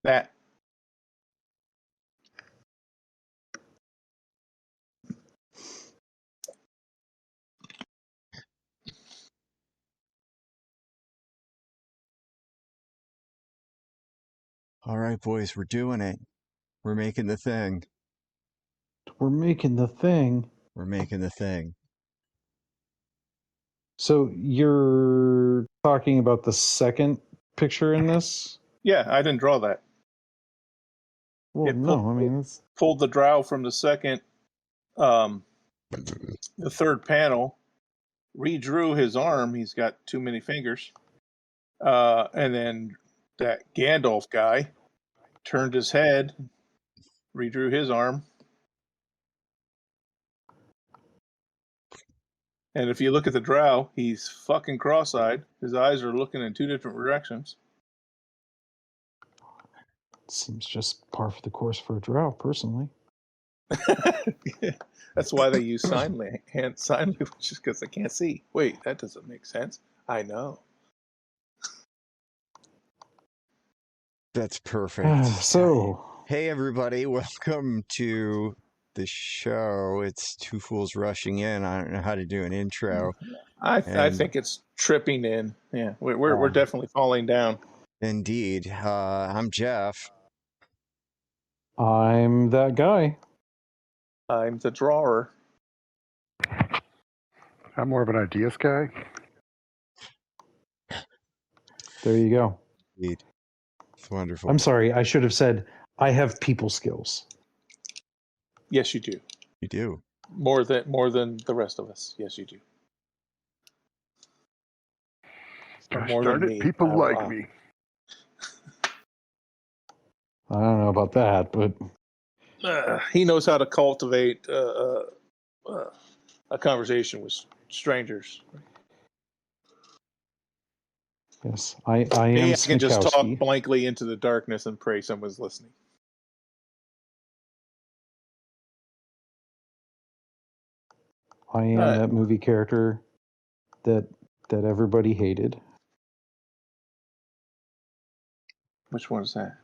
That. All right, boys, we're doing it. We're making the thing. We're making the thing. We're making the thing. So you're talking about the second picture in this? Yeah, I didn't draw that. Well, no, I mean, it's... pulled the drow from the second, the third panel, redrew his arm. He's got too many fingers. And then that Gandalf guy turned his head, redrew his arm. And if you look at the drow, he's fucking cross-eyed. His eyes are looking in two different directions. Seems just par for the course for a drow, personally. That's why they use sign language, just because they can't see. Wait, that doesn't make sense. I know. That's perfect. So, hey, everybody, welcome to the show. It's Two Fools Rushing In. I don't know how to do an intro. I think it's tripping in. Yeah, we're definitely falling down. Indeed. I'm Jeff. I'm that guy. I'm the drawer. I'm more of an ideas guy. There you go. Indeed. It's wonderful. I'm sorry, I should have said I have people skills. Yes, you do. You do. More than the rest of us. Yes, you do. Gosh More darn than it, me. people like me. I don't know about that, but... he knows how to cultivate a conversation with strangers. Yes, I am I can just talk Smikowski. blankly into the darkness and pray someone's listening. I am that movie character that everybody hated. Which one is that?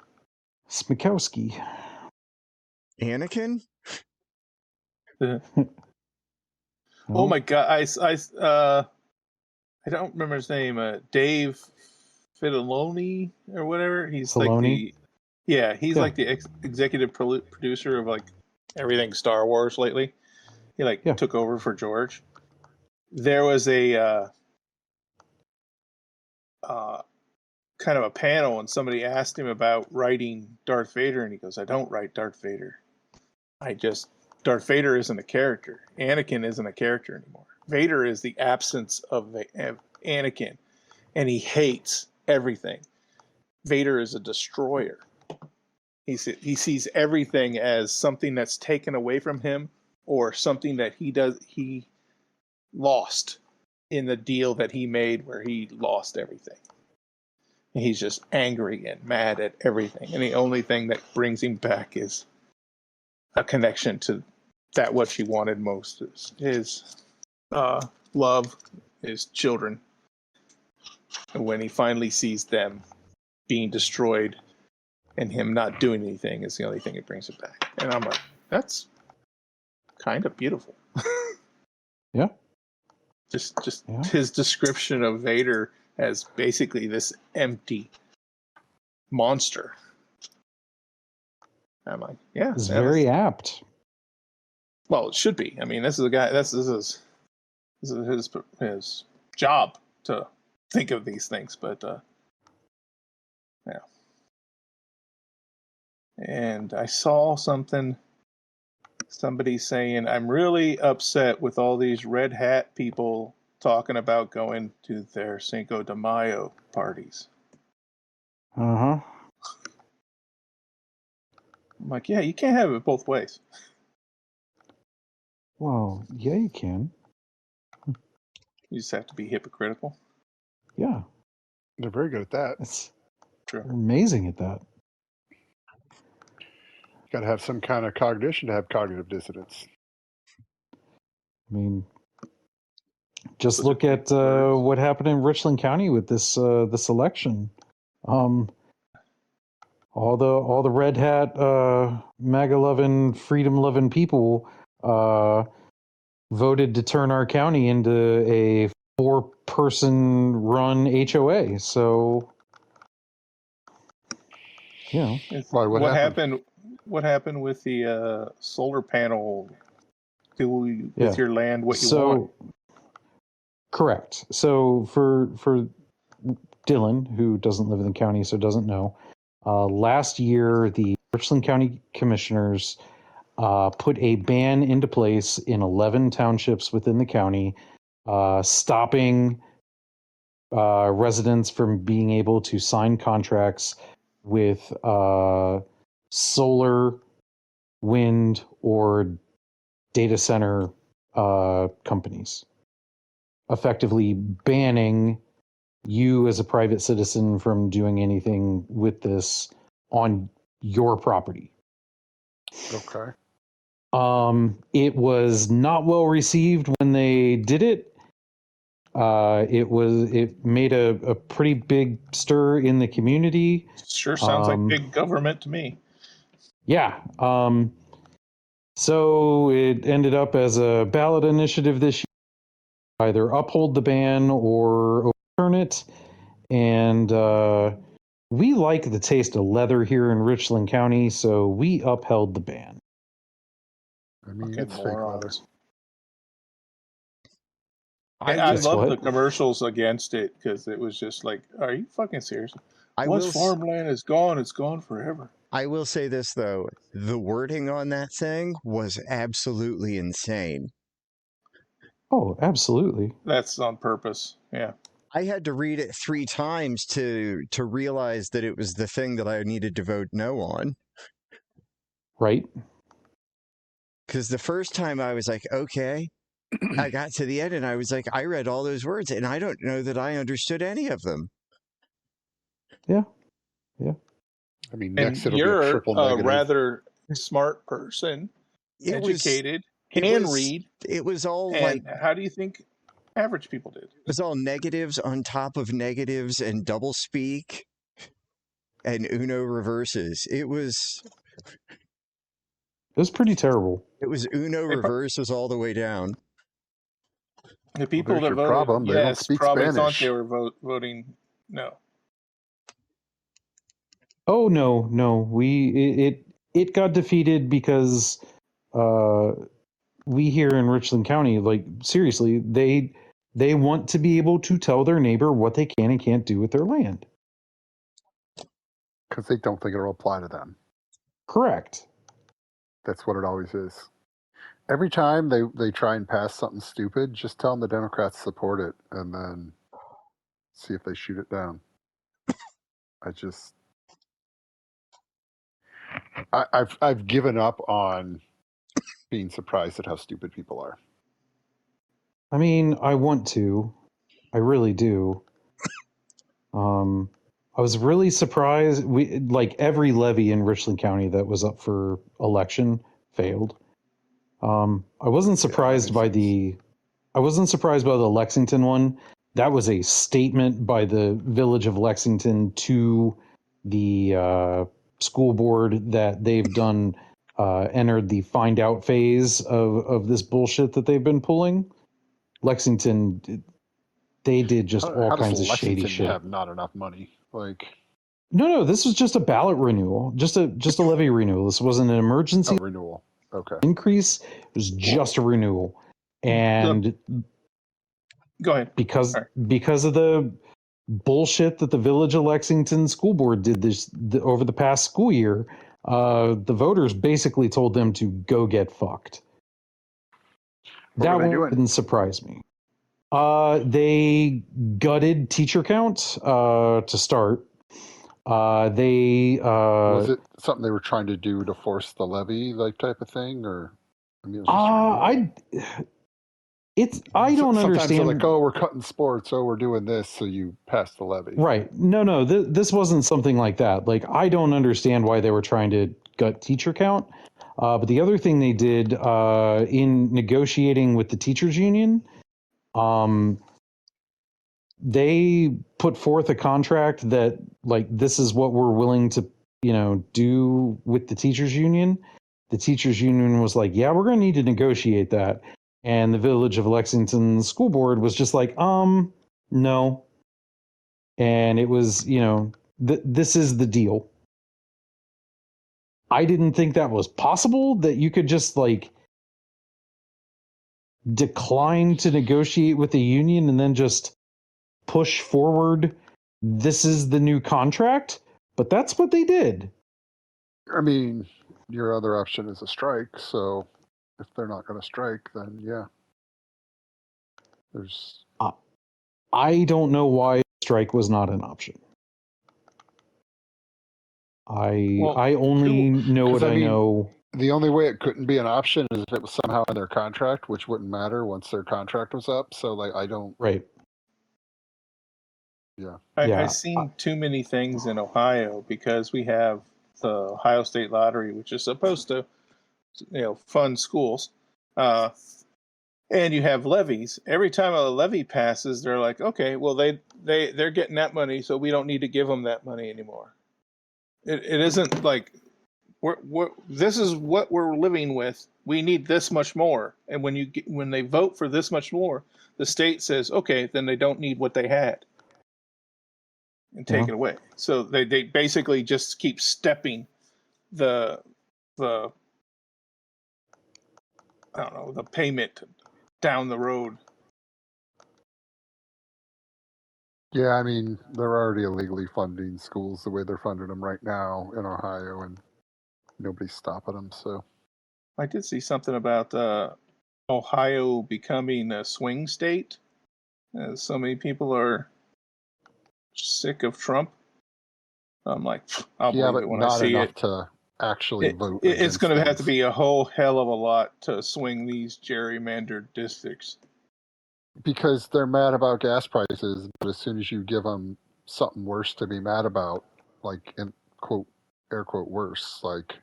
Smikowski. Anakin? Oh my god! I don't remember his name. Dave Filoni or whatever. He's Filoni? He's like the executive producer of like everything Star Wars lately. He took over for George. There was a kind of a panel, and somebody asked him about writing Darth Vader, and he goes, "I don't write Darth Vader. Darth Vader isn't a character. Anakin isn't a character anymore. Vader is the absence of Anakin, and he hates everything. Vader is a destroyer. He sees everything as something that's taken away from him or something that he lost in the deal that he made where he lost everything. And he's just angry and mad at everything. And the only thing that brings him back is a connection to that what he wanted most is his love, his children. And when he finally sees them being destroyed and him not doing anything is the only thing that brings it back. And I'm like, that's kind of beautiful. Yeah. Just his description of Vader as basically this empty monster. I'm like, yeah. It's very apt. Well, it should be. I mean, this is a guy, this is his job to think of these things, but yeah. And I saw somebody saying, I'm really upset with all these red hat people talking about going to their Cinco de Mayo parties. Uh-huh. I'm like, yeah, you can't have it both ways. Well, yeah, you can. You just have to be hypocritical. Yeah. They're very good at that. They're amazing at that. You got to have some kind of cognition to have cognitive dissonance. I mean, just look at what happened in Richland County with this election. All all the red hat, MAGA loving, freedom loving people voted to turn our county into a 4-person run HOA. So, you know, Why? What happened? What happened with the solar panel? Do Yeah. with your land what you want? Correct. So for Dylan, who doesn't live in the county, so doesn't know, last year the Richland County Commissioners put a ban into place in 11 townships within the county, stopping residents from being able to sign contracts with solar, wind, or data center companies, effectively banning you as a private citizen from doing anything with this on your property. Okay. It was not well received when they did it. It made a pretty big stir in the community. Sure sounds like big government to me. Yeah. So it ended up as a ballot initiative this year, either uphold the ban or overturn it. And we like the taste of leather here in Richland County, so we upheld the ban. I mean, Fucking it's fake leather. morons. I It's love what? the commercials against it because it was just like, are you fucking serious? Once farmland is gone, it's gone forever. I will say this, though. The wording on that thing was absolutely insane. Oh, absolutely. That's on purpose. Yeah. I had to read it 3 times to realize that it was the thing that I needed to vote no on. Right. Because the first time I was like, okay. I got to the end and I was like, I read all those words and I don't know that I understood any of them. Yeah. I mean, And next it'll be a you're triple a negative. rather smart person, educated, can read. It was all and like, how do you think average people did? it was all negatives on top of negatives and double speak and Uno reverses. It was pretty terrible. It was Uno reverses all the way down. The people there's that your voted problem. They don't yes speak probably thought Spanish. they were voting no. Oh no. It got defeated because we here in Richland County, like seriously, they want to be able to tell their neighbor what they can and can't do with their land. Because they don't think it'll apply to them. Correct. That's what it always is. Every time they try and pass something stupid, just tell them the Democrats support it and then see if they shoot it down. I've given up on being surprised at how stupid people are. I mean, I want to. I really do. I was really surprised. We like every levy in Richland County that was up for election failed. I wasn't surprised by I wasn't surprised by the Lexington one. That was a statement by the village of Lexington to the school board that they've done entered the find out phase of this bullshit that they've been pulling. Lexington, they did just all kinds of shady shit. Have not enough money? Like, no, this was just a ballot renewal, just a levy renewal. This wasn't an emergency renewal. Okay. increase. It was just a renewal, and go ahead. Because of the bullshit that the Village of Lexington School Board did over the past school year, the voters basically told them to go get fucked. That wouldn't surprise me. They gutted teacher count to start. Was it something they were trying to do to force the levy, like type of thing, or? I mean, I don't understand. Sometimes they're like, oh, we're cutting sports. Oh, we're doing this, so you pass the levy. Right? No. This wasn't something like that. Like, I don't understand why they were trying to gut teacher count. But the other thing they did in negotiating with the teachers union, they put forth a contract that, like, this is what we're willing to do with the teachers union. The teachers union was like, yeah, we're going to need to negotiate that. And the Village of Lexington School Board was just like, no. And it was, this is the deal. I didn't think that was possible, that you could just like decline to negotiate with the union and then just push forward. This is the new contract, but that's what they did. I mean, your other option is a strike. So if they're not going to strike, then yeah, there's. I don't know why strike was not an option. I only know what I know. The only way it couldn't be an option is if it was somehow in their contract, which wouldn't matter once their contract was up. So, like, I don't. Right. Yeah. I've seen too many things in Ohio because we have the Ohio State Lottery, which is supposed to, fund schools. And you have levies. Every time a levy passes, they're like, okay, well, they're getting that money, so we don't need to give them that money anymore. It isn't like this is what we're living with. We need this much more, and when they vote for this much more, the state says, okay, then they don't need what they had and take it away. So they basically just keep stepping the I don't know, the payment down the road. Yeah, I mean, they're already illegally funding schools the way they're funding them right now in Ohio, and nobody's stopping them. So I did see something about Ohio becoming a swing state. So many people are sick of Trump. I'm like, I'll believe it when I see it. To actually vote. It's going to have to be a whole hell of a lot to swing these gerrymandered districts. Because they're mad about gas prices, but as soon as you give them something worse to be mad about, like in quote air quote worse, like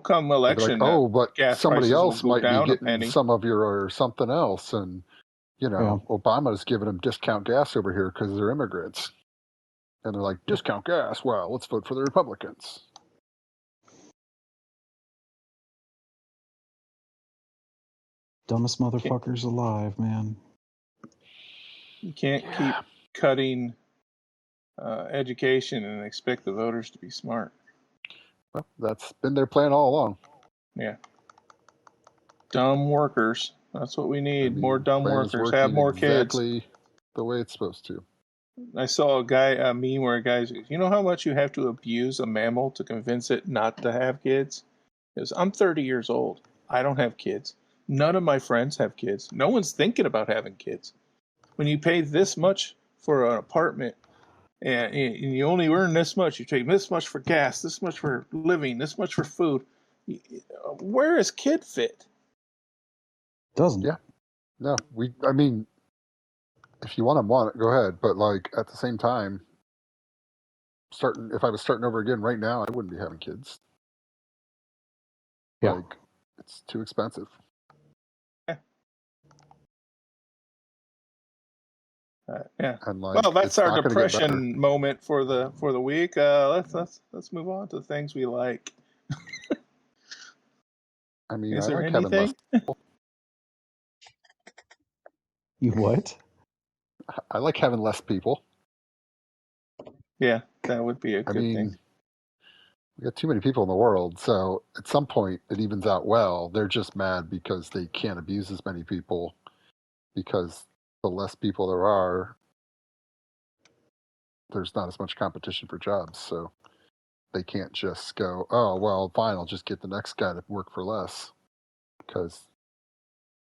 come election, like, but gas somebody else might be getting penny. some of your or something else, and Obama's giving them discount gas over here because they're immigrants, and they're like, discount gas. Well, let's vote for the Republicans. Dumbest motherfuckers alive, man. You can't keep cutting education and expect the voters to be smart. Well, that's been their plan all along. Yeah. Dumb workers. That's what we need. More dumb workers. Have more kids. Exactly the way it's supposed to. I saw a meme where a guy says, you know how much you have to abuse a mammal to convince it not to have kids? Because I'm 30 years old. I don't have kids. None of my friends have kids. No one's thinking about having kids. When you pay this much for an apartment and you only earn this much, you take this much for gas, this much for living, this much for food, where is kid fit? Doesn't. Yeah. No, I mean, if you want it, go ahead. But like at the same time, if I was starting over again right now, I wouldn't be having kids. Yeah. Like, it's too expensive. Yeah. And like, well, that's our depression moment for the week. Let's move on to things we like. I mean, is I there like anything? having less people. You what? I like having less people. Yeah, that would be a good thing. We got too many people in the world, so at some point it evens out well. They're just mad because they can't abuse as many people because the less people there are, there's not as much competition for jobs. So they can't just go, oh, well, fine, I'll just get the next guy to work for less because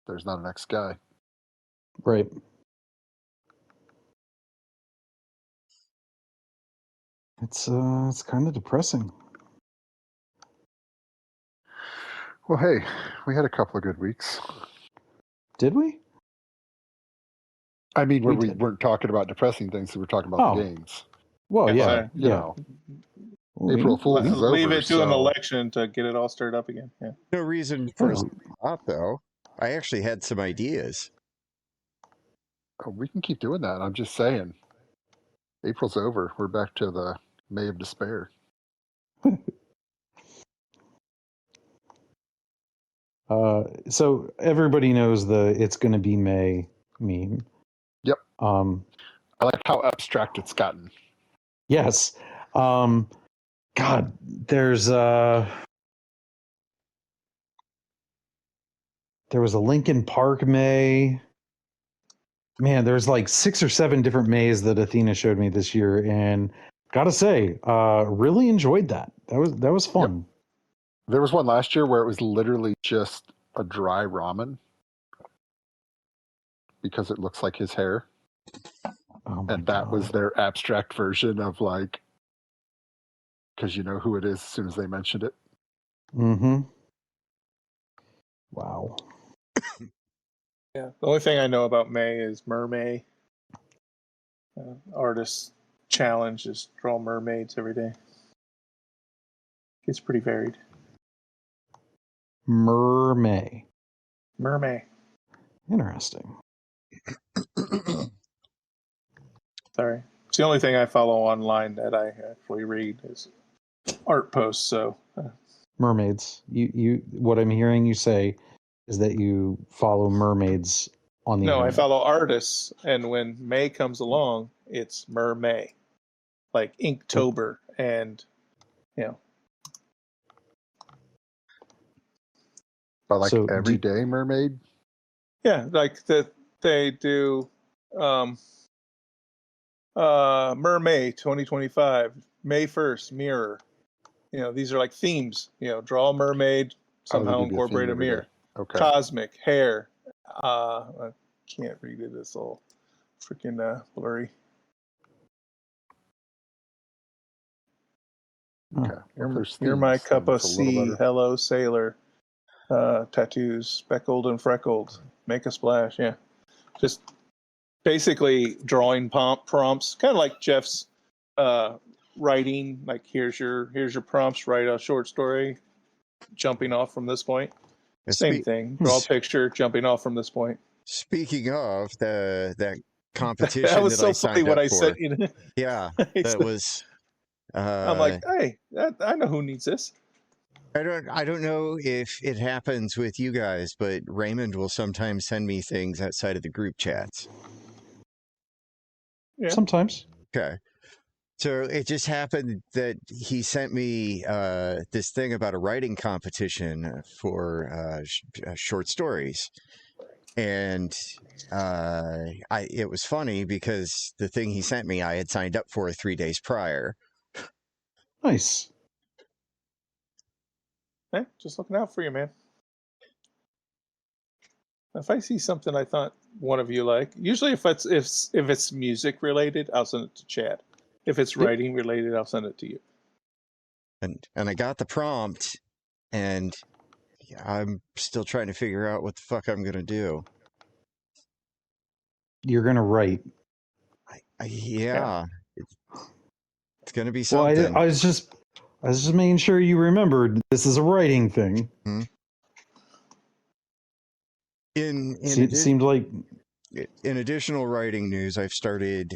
there's not a next guy. Right. It's kind of depressing. Well, hey, we had a couple of good weeks. Did we? I mean, we weren't talking about depressing things, we were talking about the games. Well, yeah. You know, April Fool's is over. Leave it to an election to get it all stirred up again. Yeah. No reason for a stop, though. I actually had some ideas. Oh, we can keep doing that. I'm just saying. April's over. We're back to the May of despair. So everybody knows the "it's going to be May" meme. Yep. I like how abstract it's gotten. Yes. God, there was a Lincoln Park May. Man, there's like 6 or 7 different Mays that Athena showed me this year, and gotta say, really enjoyed that. That was fun. Yep. There was one last year where it was literally just a dry ramen because it looks like his hair. Oh my And that God. was their abstract version of like, because you know who it is as soon as they mentioned it. Mm-hmm. Wow. Yeah. The only thing I know about May is Mermaid. Artist challenge is draw mermaids every day. It's pretty varied. Mermaid. Mermaid. Interesting. Sorry. It's the only thing I follow online that I actually read is art posts. So Mermaids. You what I'm hearing you say is that you follow mermaids on the no, I internet. follow artists, and when May comes along, it's Mermay, like Inktober, and you know. But like So everyday mermaid. Yeah, like they do Mermay 2025, May 1st, mirror. You know, these are like themes. You know, draw a mermaid, Oh, they somehow give you a incorporate theme a every day. mirror. Okay. Cosmic, hair. I can't read it. It's all freaking blurry. Okay. Well, if there's You're my themes, cup then of it's a little sea. better. Hello, sailor. Tattoos, speckled and freckled. Make a splash. Yeah, just basically drawing prompts, kind of like Jeff's writing. Like here's your prompts. Write a short story, jumping off from this point. Same thing. Draw a picture, jumping off from this point. Speaking of that That competition was that I so funny signed what up I for, said. You know, yeah, that was. I'm like, hey, I know who needs this. I don't know if it happens with you guys, but Raymond will sometimes send me things outside of the group chats. Yeah. Sometimes. Okay. So it just happened that he sent me this thing about a writing competition for short stories, and it was funny because the thing he sent me I had signed up for 3 days prior. Nice. Just looking out for you, man. If I see something I thought one of you like, usually if it's music related, I'll send it to Chad. If it's writing related, I'll send it to you. And I got the prompt, and I'm still trying to figure out what the fuck I'm gonna do. You're gonna write. Yeah. It's gonna be Well, something. I was just making sure you remembered this is a writing thing. Hmm? Seemed like In additional writing news, I've started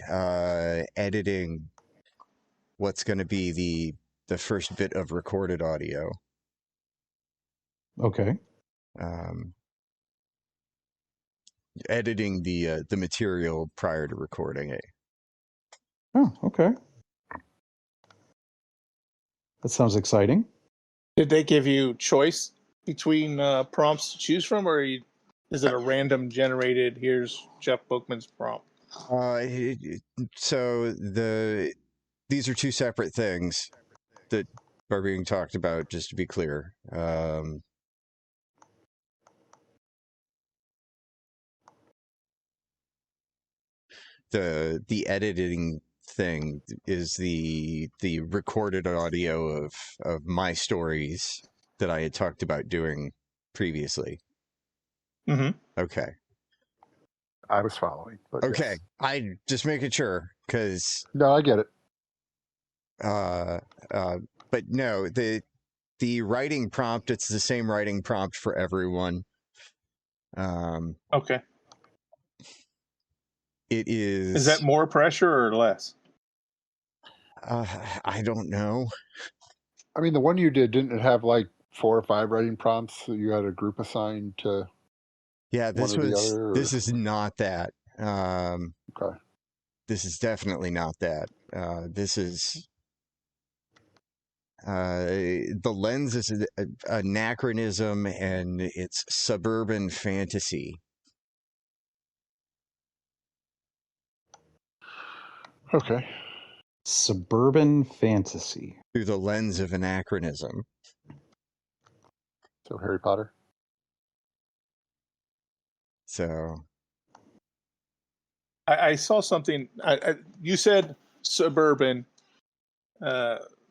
editing what's going to be the first bit of recorded audio. okay. Editing the material prior to recording it. Oh, okay. That sounds exciting. Did they give you choice between prompts to choose from, or is it a random generated? Here's Jeff Bookman's prompt. So these are two separate things that are being talked about. Just to be clear, the editing thing is the recorded audio of my stories that I had talked about doing previously. Mm-hmm. Okay. I was following. But Okay. yes. I just making sure because No, I get it. but no, the writing prompt, it's the same writing prompt for everyone. Okay. It is. Is that more pressure or less? I don't know. I mean, the one you did, didn't it have like 4 or 5 writing prompts that you had a group assigned to Yeah, one or the other? Or? This is not that. Okay. This is definitely not that. This is the lens is an anachronism, and it's suburban fantasy. Okay. Suburban fantasy. Through the lens of anachronism. So Harry Potter. So I saw something. You said suburban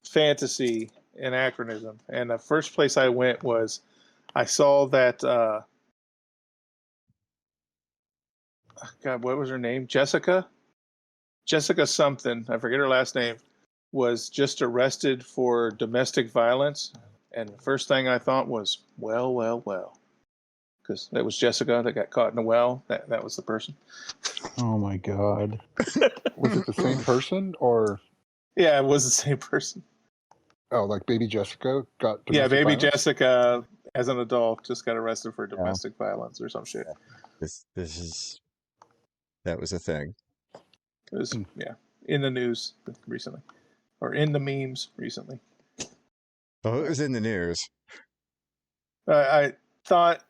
fantasy anachronism, and the first place I went was I saw that. God, what was her name? Jessica something. I forget her last name. Was just arrested for domestic violence, and the first thing I thought was, well, because that was Jessica that got caught in a well. That was the person. Oh my god. Was it the same person or? Yeah, it was the same person. Oh, like baby Jessica got domestic Yeah, baby violence? Jessica, as an adult, just got arrested for domestic violence or some shit. that was a thing. It was in the news recently, or in the memes recently. Oh, it was in the news. I thought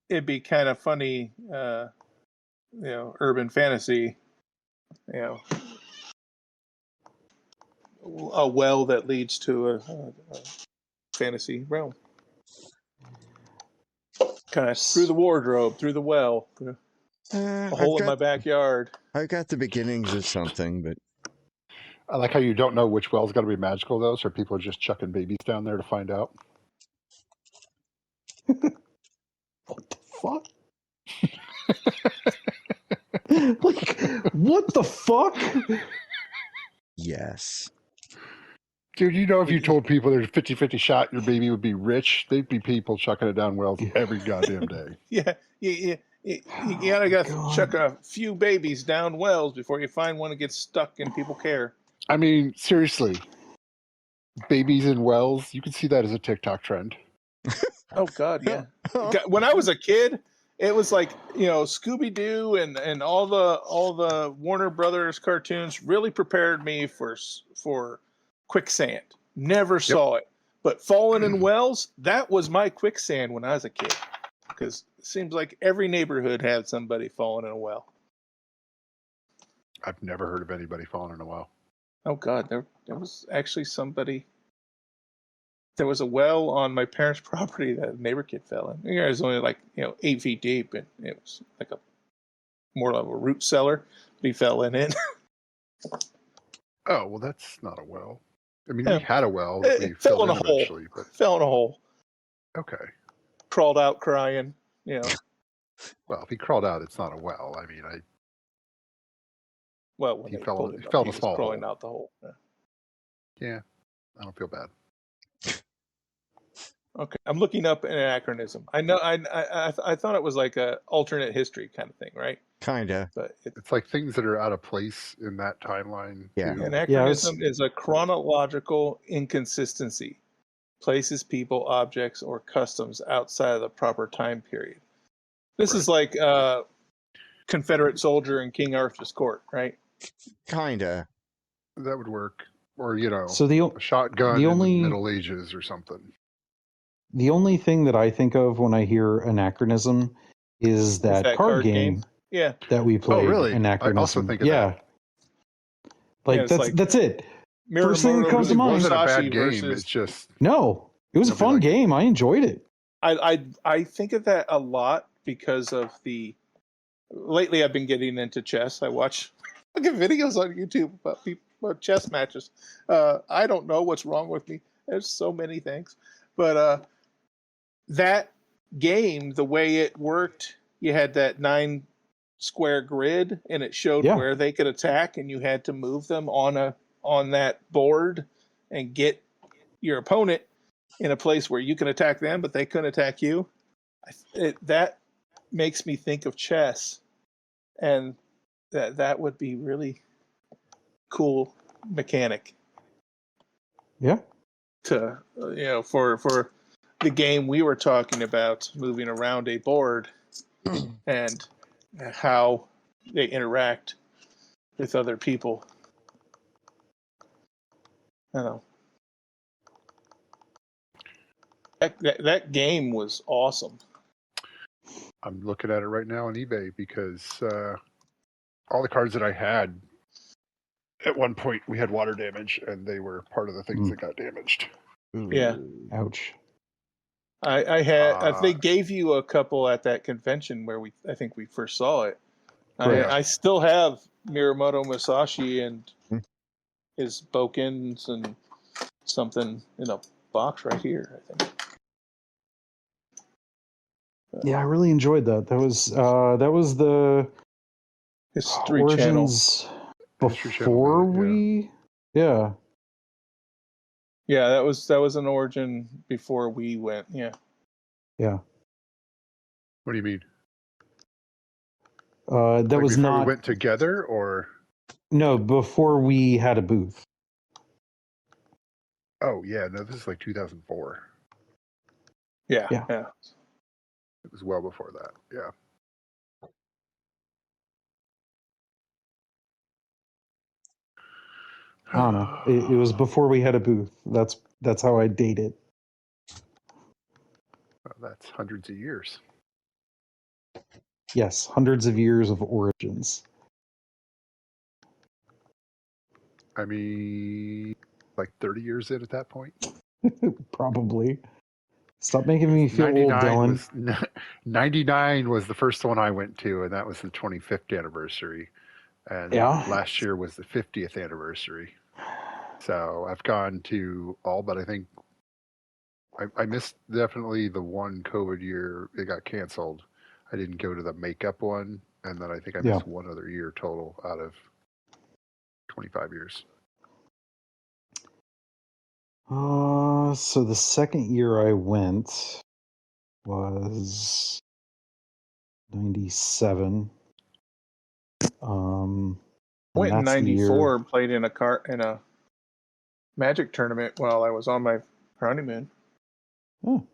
it'd be kind of funny, urban fantasy, a well that leads to a fantasy realm. Kind of through the wardrobe, through the well, a hole in my backyard. I've got the beginnings of something, but I like how you don't know which well's got to be magical, though, so people are just chucking babies down there to find out. What the fuck? Like, what the fuck? yes. Dude, if you told people there's a 50-50 shot your baby would be rich, they'd be people chucking it down wells every goddamn day. Yeah, you gotta chuck a few babies down wells before you find one that gets stuck and people care. I mean, seriously, babies in wells, you can see that as a TikTok trend. Oh God, yeah. When I was a kid, it was like Scooby Doo and all the Warner Brothers cartoons really prepared me for quicksand. Never saw it, but falling in wells, that was my quicksand when I was a kid. Because it seems like every neighborhood had somebody falling in a well. I've never heard of anybody falling in a well. Oh God, there was actually somebody. There was a well on my parents' property that a neighbor kid fell in. It was only 8 feet deep, and it was like more like a root cellar. But he fell in it. Oh well, that's not a well. I mean, we had a well that we fell in filled a hole. eventually, but fell in a hole. Okay. Crawled out crying. Well, if he crawled out, it's not a well. I mean, Well, when he they fell pulled him in up, a small crawling hole. out the hole. Yeah, I don't feel bad. Okay, I'm looking up an anachronism. I know. I thought it was like a alternate history kind of thing, right? Kinda. But It's like things that are out of place in that timeline. Yeah. Too. Anachronism is a chronological inconsistency. Places people, objects, or customs outside of the proper time period. This is like Confederate soldier in King Arthur's court, right? Kinda. That would work. Or, So a shotgun in the Middle Ages or something. The only thing that I think of when I hear anachronism is that card game yeah. that we played. Oh, really? Anachronism. I also think of that. That's it. First thing that comes to mind. It wasn't a bad game. It's just it was a fun game. I enjoyed it. I think of that a lot because of lately I've been getting into chess. I watch videos on YouTube about chess matches. I don't know what's wrong with me. There's so many things, but that game, the way it worked, you had that 9 square grid, and it showed where they could attack, and you had to move them on that board and get your opponent in a place where you can attack them, but they couldn't attack you. That makes me think of chess, and that would be really cool mechanic. Yeah. To for the game we were talking about, moving around a board and how they interact with other people. I don't know. That game was awesome. I'm looking at it right now on eBay because all the cards that I had, at one point we had water damage, and they were part of the things that got damaged. Yeah. Ouch. I had. They gave you a couple at that convention where I think we first saw it. I still have Miyamoto Musashi and his Bokens and something in a box right here, I think. Yeah, I really enjoyed that. That was the History Origins Channel. before we. Yeah. Yeah, that was an Origin before we went. Yeah. Yeah. What do you mean? That like was before not. we went together, or No, before we had a booth. oh yeah, no, this is like 2004. Yeah. It was well before that. Yeah. I don't know. It was before we had a booth. That's how I date it. Well, that's hundreds of years. Yes, hundreds of years of Origins. I mean, like 30 years in at that point. Probably. Stop making me feel old, Dylan. 99 was the first one I went to, and that was the 25th anniversary. And last year was the 50th anniversary. So I've gone to all, but I think I missed definitely the one COVID year it got canceled. I didn't go to the makeup one, and then I think I missed one other year total out of 25 years. So the second year I went was 97. Went in 94 and played in a Magic tournament while I was on my honeymoon. Oh.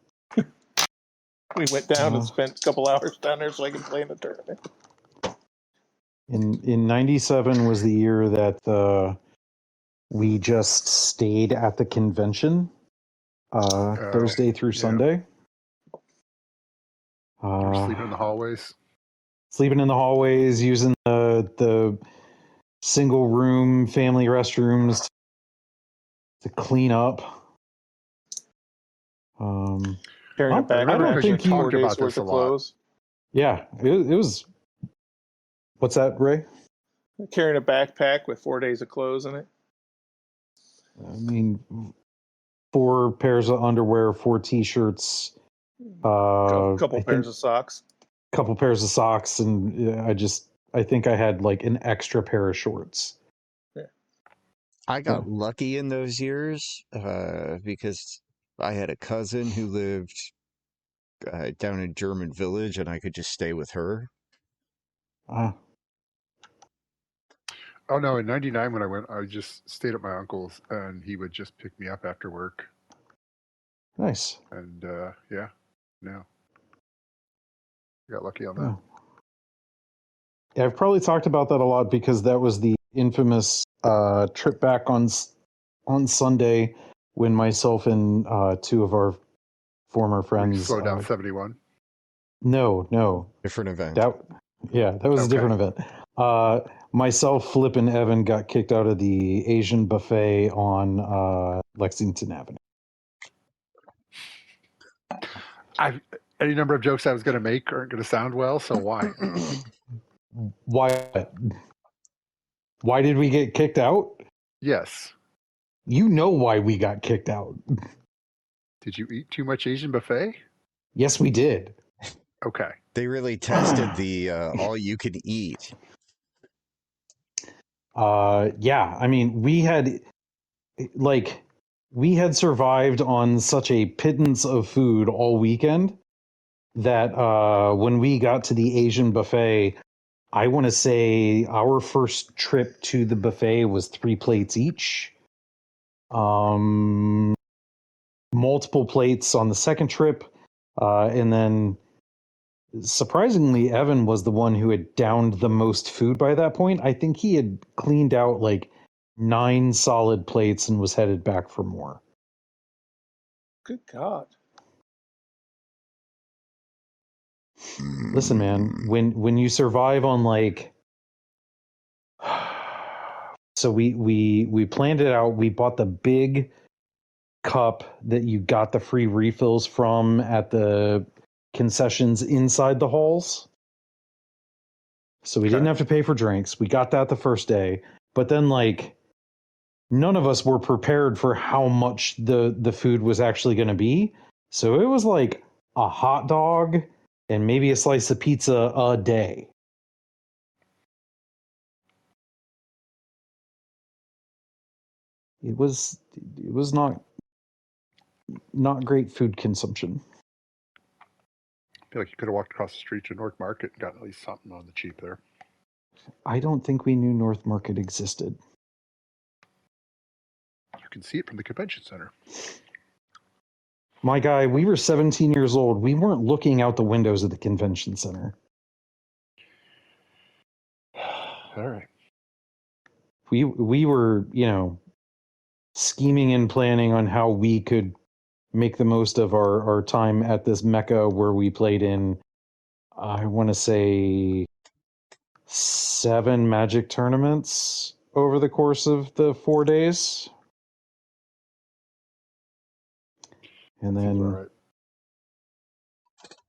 We went down and spent a couple hours down there so I could play in the tournament. In 97 was the year that we just stayed at the convention Thursday through Sunday. You were sleeping in the hallways? Sleeping in the hallways, using the single room family restrooms to clean up. Carrying a backpack. I don't think you talked about this a lot. Yeah, it was. What's that, Ray? Carrying a backpack with 4 days of clothes in it. I mean, 4 pairs of underwear, 4 t-shirts, couple pairs of socks. Couple pairs of socks, and I think I had like an extra pair of shorts. Yeah. I got lucky in those years because I had a cousin who lived down in German Village, and I could just stay with her. Oh no! In '99 when I went, I just stayed at my uncle's, and he would just pick me up after work. Nice. And got lucky on that. Yeah, I've probably talked about that a lot because that was the infamous trip back on Sunday when myself and 2 of our former friends Slow down 71. No, different event. That was a different event. Myself, Flip, and Evan got kicked out of the Asian buffet on Lexington Avenue. Any number of jokes I was going to make aren't going to sound well, so why? Why did we get kicked out? Yes. You know why we got kicked out. Did you eat too much Asian buffet? Yes, we did. Okay. They really tested the all you can eat. Yeah, I mean, we had survived on such a pittance of food all weekend that when we got to the Asian buffet, I want to say our first trip to the buffet was 3 plates each. multiple plates on the second trip. And then surprisingly, Evan was the one who had downed the most food by that point. I think he had cleaned out like 9 solid plates and was headed back for more. Good God. Listen, man, when you survive on like, so we planned it out. We bought the big cup that you got the free refills from at the concessions inside the halls. So we didn't have to pay for drinks. We got that the first day, but then like none of us were prepared for how much the food was actually going to be. So it was like a hot dog and maybe a slice of pizza a day. It was not great food consumption. I feel like you could have walked across the street to North Market and gotten at least something on the cheap there. I don't think we knew North Market existed. You can see it from the convention center. My guy, we were 17 years old. We weren't looking out the windows of the convention center. All right. We were, scheming and planning on how we could make the most of our time at this mecca where we played in, I want to say, 7 Magic tournaments over the course of the 4 days. And then right.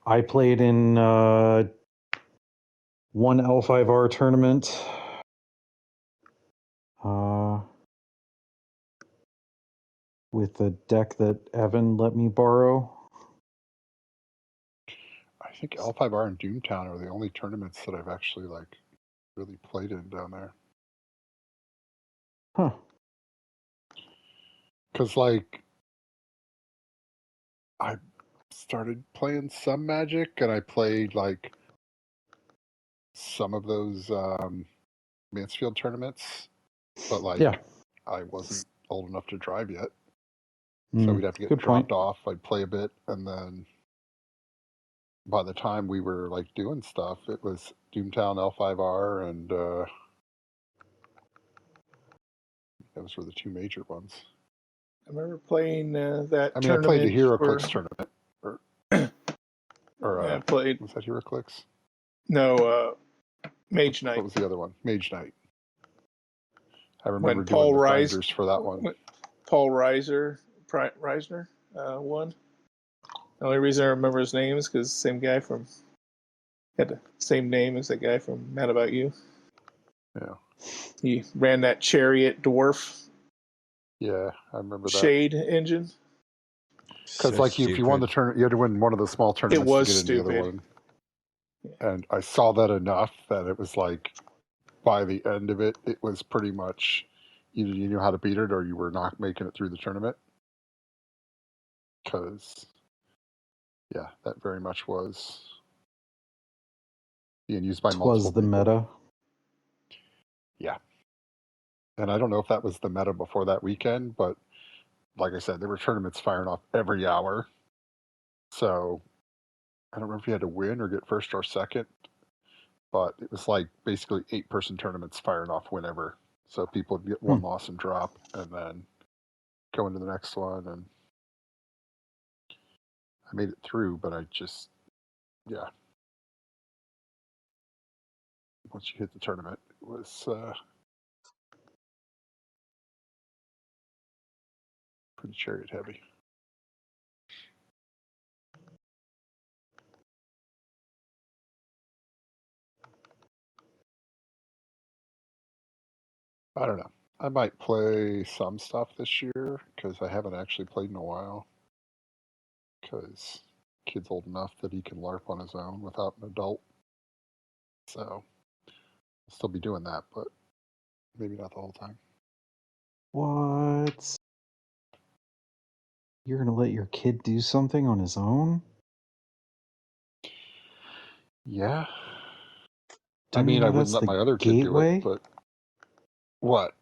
I played in one L5R tournament. With the deck that Evan let me borrow. I think L5R and Doomtown are the only tournaments that I've actually really played in down there. Huh. Because I started playing some Magic and I played some of those Mansfield tournaments, but I wasn't old enough to drive yet. So we'd have to get dropped off. I'd play a bit, and then by the time we were doing stuff, it was Doomtown, L5R, and those were the 2 major ones. I remember playing that I tournament. I played the HeroClix tournament. I played. Was that HeroClix? No, Mage Knight. What was the other one? Mage Knight. I remember when doing the grinders for that one. Paul Reisner won. The only reason I remember his name is because same guy had the same name as that guy from Mad About You. Yeah. He ran that Chariot Dwarf. Yeah, I remember that. Shade engine. Because if you won the tournament, you had to win one of the small tournaments to get into the other one. Yeah. And I saw that enough that it was by the end of it, it was pretty much either you knew how to beat it or you were not making it through the tournament. Because, yeah, that very much was being used by multiple was the people. Meta. Yeah. And I don't know if that was the meta before that weekend, but like I said, there were tournaments firing off every hour. So I don't remember if you had to win or get first or second, but it was basically 8-person tournaments firing off whenever. So people would get one loss and drop and then go into the next one. And I made it through, but I just, yeah. Once you hit the tournament, it was pretty Chariot heavy. I don't know. I might play some stuff this year because I haven't actually played in a while. Because kid's old enough that he can LARP on his own without an adult. So I'll still be doing that, but maybe not the whole time. What? You're going to let your kid do something on his own? Yeah. I wouldn't let my other kid do it, but what?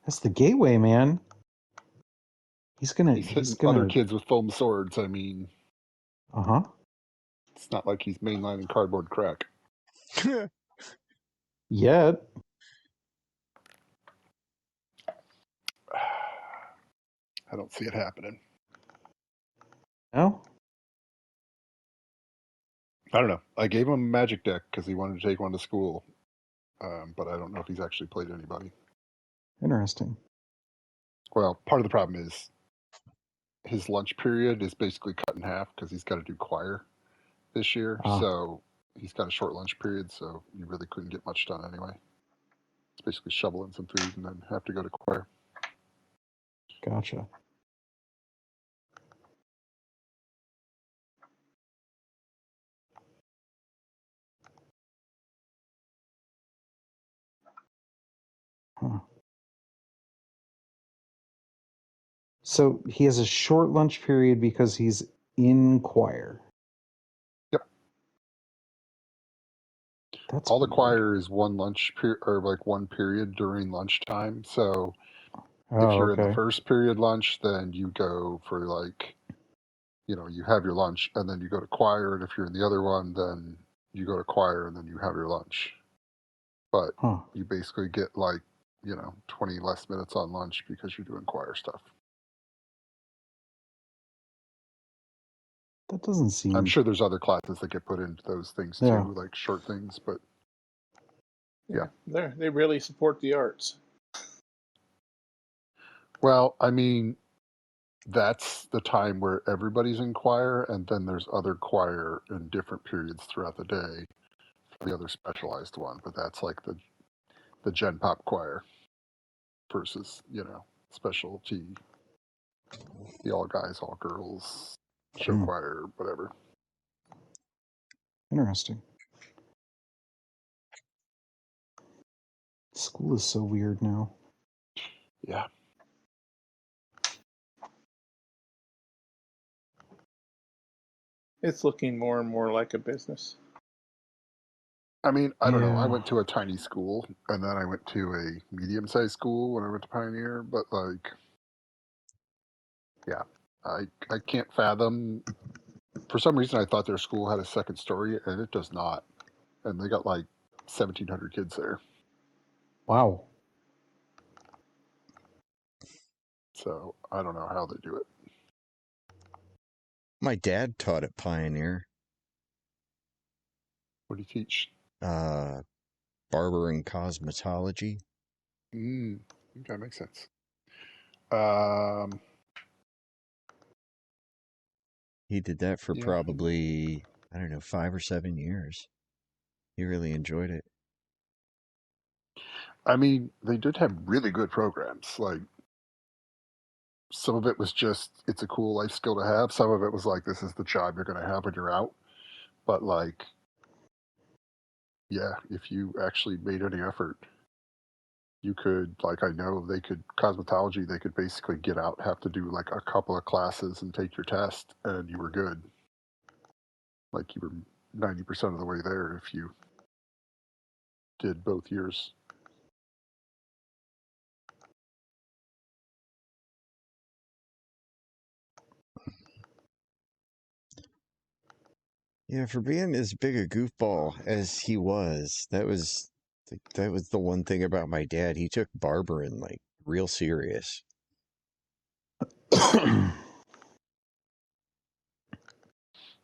That's the gateway, man. He's gonna. He's hitting He's other gonna. kids with foam swords. I mean, it's not like he's mainlining cardboard crack. Yet. I don't see it happening. No. I don't know. I gave him a magic deck because he wanted to take one to school, but I don't know if he's actually played anybody. Interesting. Well, part of the problem is his lunch period is basically cut in half because he's got to do choir this year. So he's got a short lunch period, so you really couldn't get much done anyway. It's basically shovel in some food and then have to go to choir. Gotcha. Huh. So he has a short lunch period because he's in choir. Yep. That's all weird. the choir is one lunch period or like one period during lunchtime. So if you're in the first period lunch, then you go for like, you have your lunch and then you go to choir. And if you're in the other one, then you go to choir and then you have your lunch. But you basically get like, 20 less minutes on lunch because you're doing choir stuff. That doesn't seem... I'm sure there's other classes that get put into those things too, like short things, but yeah. They really support the arts. Well, I mean, that's the time where everybody's in choir, and then there's other choir in different periods throughout the day for the other specialized one. But that's like the Gen Pop choir versus, specialty, the all guys, all girls, show choir, whatever. Interesting. School is so weird now. Yeah. It's looking more and more like a business. I mean, I don't know. I went to a tiny school, and then I went to a medium-sized school when I went to Pioneer. But like, yeah, I can't fathom. For some reason, I thought their school had a second story, and it does not. And they got like 1,700 kids there. Wow. So I don't know how they do it. My dad taught at Pioneer. What do you teach? Barber and cosmetology. Okay, makes sense. He did that for probably, 5 or 7 years. He really enjoyed it. I mean, they did have really good programs. Like, some of it was just, it's a cool life skill to have. Some of it was like, this is the job you're going to have when you're out. But like, yeah, if you actually made any effort, you could, like, I know cosmetology, they could basically get out, have to do like a couple of classes and take your test, and you were good. Like, you were 90% of the way there if you did both years. Yeah, for being as big a goofball as he was, that was the one thing about my dad. He took barbering like real serious.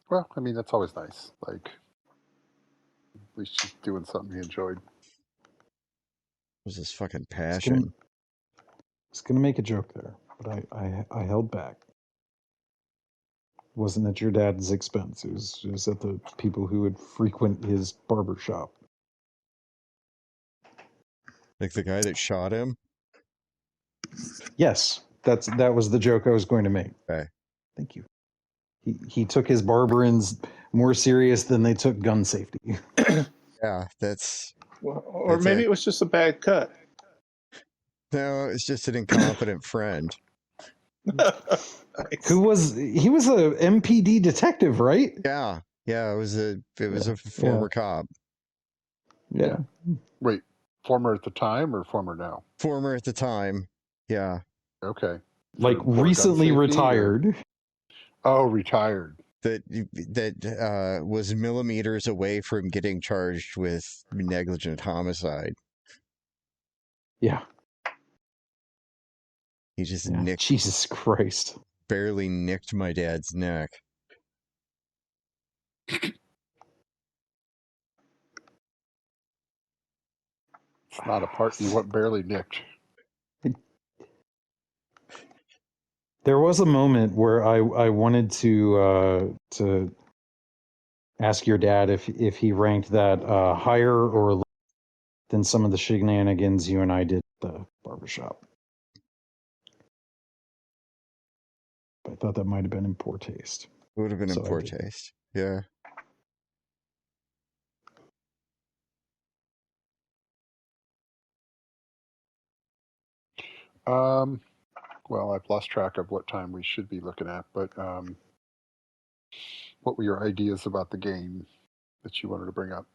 Well, I mean, that's always nice. Like, at least he's doing something he enjoyed. It was his fucking passion. I was gonna make a joke there, but I held back. It wasn't at your dad's expense. It was at the people who would frequent his barber shop. Like the guy that shot him? Yes, that was the joke I was going to make. Okay. Thank you. He took his barberins more serious than they took gun safety. Yeah, that's... Or maybe it was just a bad cut. No, it's just an incompetent friend. Nice. He was a MPD detective, right? Yeah, it was a former cop. Yeah. Wait, former at the time or former now? Former at the time. Yeah. Okay. like for gun recently safety, or- retired. Oh, retired. That was millimeters away from getting charged with negligent homicide. Yeah. He just Yeah. Jesus Christ. barely nicked my dad's neck. It's not a part you want barely nicked. There was a moment where I wanted to ask your dad if he ranked that higher or lower than some of the shenanigans you and I did at the barbershop. But I thought that might have been in poor taste. It would have been in So I poor didn't. taste. Yeah. Well, I've lost track of what time we should be looking at, but what were your ideas about the game that you wanted to bring up?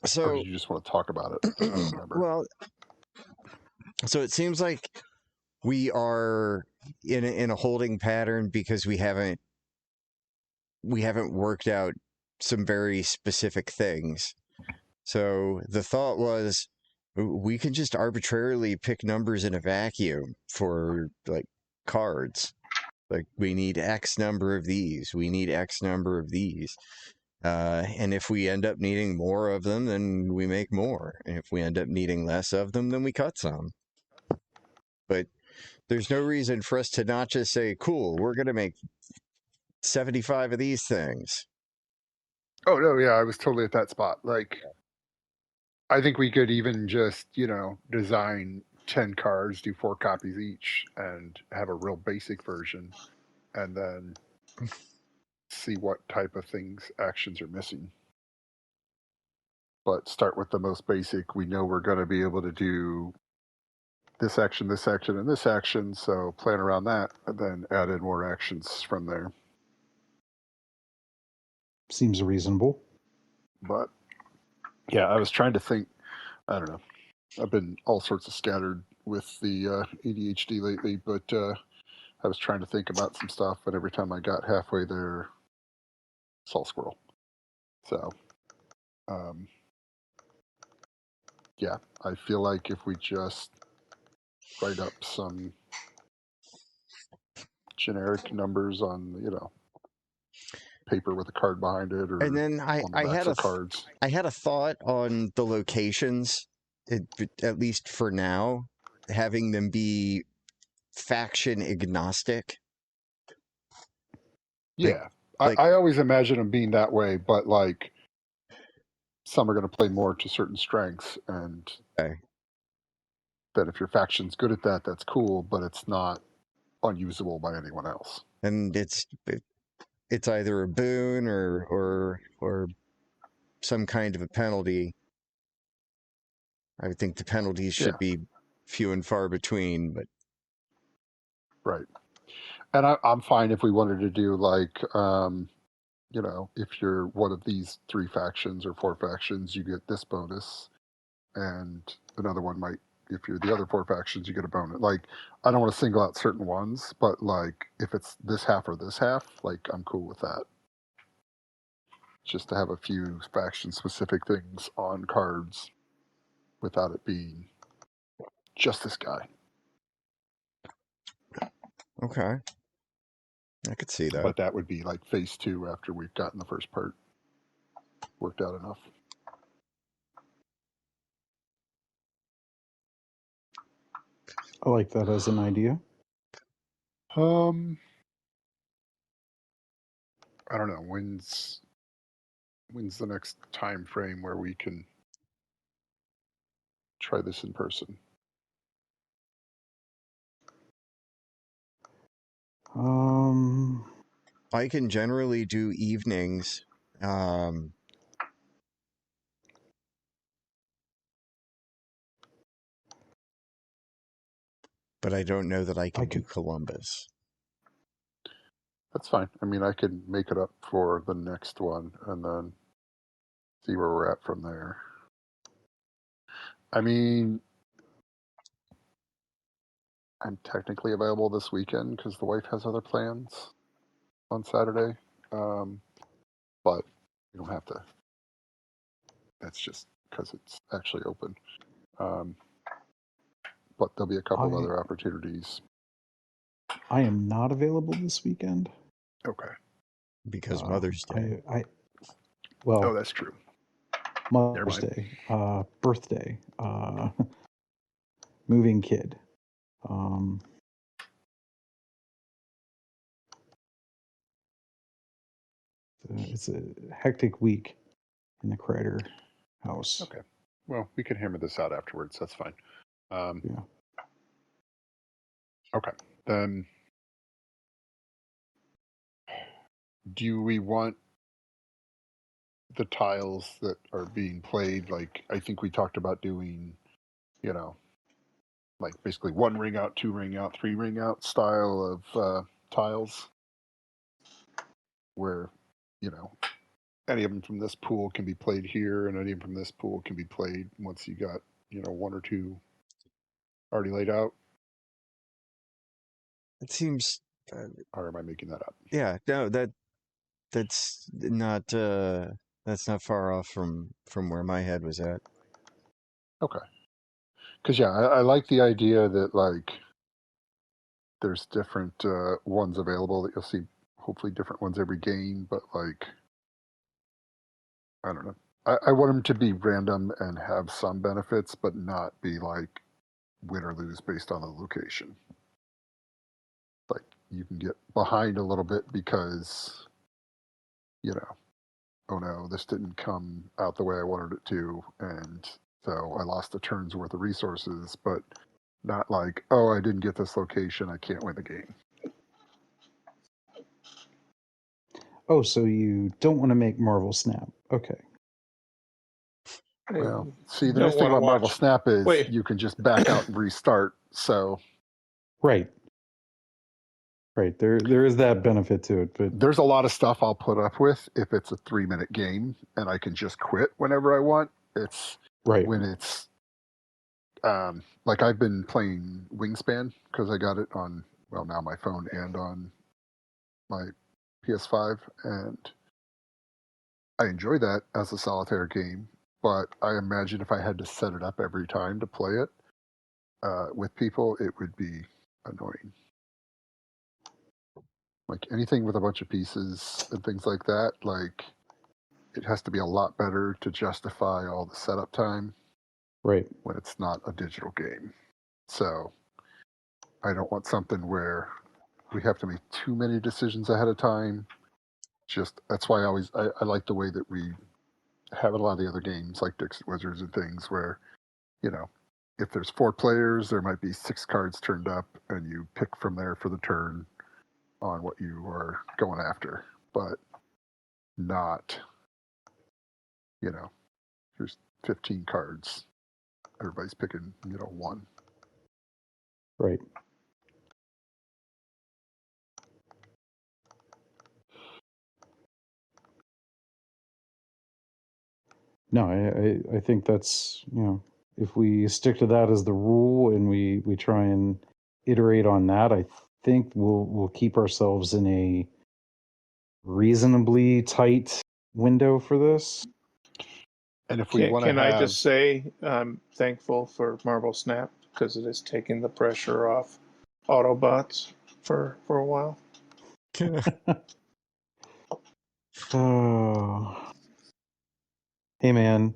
Or So, did you just want to talk about it? I don't remember. well, so it seems like we are in a holding pattern because we haven't worked out some very specific things. So the thought was we can just arbitrarily pick numbers in a vacuum for like cards. Like we need X number of these, we need X number of these. And if we end up needing more of them, then we make more. And if we end up needing less of them, then we cut some. But there's no reason for us to not just say, cool, we're going to make 75 of these things. Oh, no, yeah, I was totally at that spot. Like, I think we could even just, design 10 cards, do 4 copies each, and have a real basic version, and then see what type of actions are missing. But start with the most basic. We know we're going to be able to do this action, and this action, so plan around that, and then add in more actions from there. Seems reasonable. But, yeah, I was trying to think, I don't know. I've been all sorts of scattered with the ADHD lately, but I was trying to think about some stuff, and every time I got halfway there, saw squirrel. So, yeah, I feel like if we just write up some generic numbers on, paper with a card behind it, or And then on the backs of cards. I had a thought on the locations, at least for now, having them be faction agnostic. Yeah, like- I always imagine them being that way, but like some are going to play more to certain strengths, and Okay. that if your faction's good at that, that's cool, but it's not unusable by anyone else. And it's either a boon or some kind of a penalty. I would think the penalties should be few and far between, but right. And I'm fine if we wanted to do like, if you're one of these 3 factions or 4 factions, you get this bonus, and another one might, if you're the other 4 factions, you get a bonus. Like, I don't want to single out certain ones, but like if it's this half or this half, like I'm cool with that. Just to have a few faction specific things on cards without it being just this guy. okay. I could see that. But that would be like phase 2 after we've gotten the first part worked out enough. I like that as an idea. I don't know, when's the next time frame where we can try this in person? I can generally do evenings. But I don't know that I can do Columbus. That's fine. I mean, I can make it up for the next one and then see where we're at from there. I mean, I'm technically available this weekend because the wife has other plans on Saturday. But you don't have to. That's just because it's actually open. But there'll be a couple of other opportunities. I am not available this weekend. Okay. Because Mother's Day. Well, oh, that's true. Mother's Day, birthday, moving kid. It's a hectic week in the Kreider house. Okay. Well, we can hammer this out afterwards. That's fine. Yeah. Okay. Then, do we want the tiles that are being played? Like, I think we talked about doing, like basically 1 ring out, 2 ring out, 3 ring out style of tiles, where, any of them from this pool can be played here, and any of them from this pool can be played once you got, 1 or 2 already laid out. It seems. Or am I making that up? Yeah, no, that's not far off from where my head was at. Okay. Because I like the idea that like there's different ones available that you'll see. Hopefully, different ones every game, but like I don't know. I want them to be random and have some benefits, but not be like win or lose based on the location. Like you can get behind a little bit because, oh no, this didn't come out the way I wanted it to, and so I lost a turn's worth of resources, but not like, oh, I didn't get this location, I can't win the game. Oh, so you don't want to make Marvel Snap? Okay. Well, see, the nice thing about Marvel Snap is you can just back out and restart. So, right, there is that benefit to it, but there's a lot of stuff I'll put up with if it's a 3-minute game and I can just quit whenever I want. It's right when it's like I've been playing Wingspan because I got it on now my phone and on my PS5, and I enjoy that as a solitaire game. But I imagine if I had to set it up every time to play it with people, it would be annoying. Like anything with a bunch of pieces and things like that, like it has to be a lot better to justify all the setup time. Right. When it's not a digital game. So I don't want something where we have to make too many decisions ahead of time. Just that's why I like the way that we have a lot of the other games like Dixit Wizards and things where, if there's 4 players, there might be 6 cards turned up and you pick from there for the turn on what you are going after. But not, here's 15 cards. Everybody's picking, 1. Right. No, I think that's, if we stick to that as the rule and we try and iterate on that, I think we'll keep ourselves in a reasonably tight window for this. And if we want to Can I just say I'm thankful for Marvel Snap because it has taken the pressure off Autobots for a while. Oh. Hey man,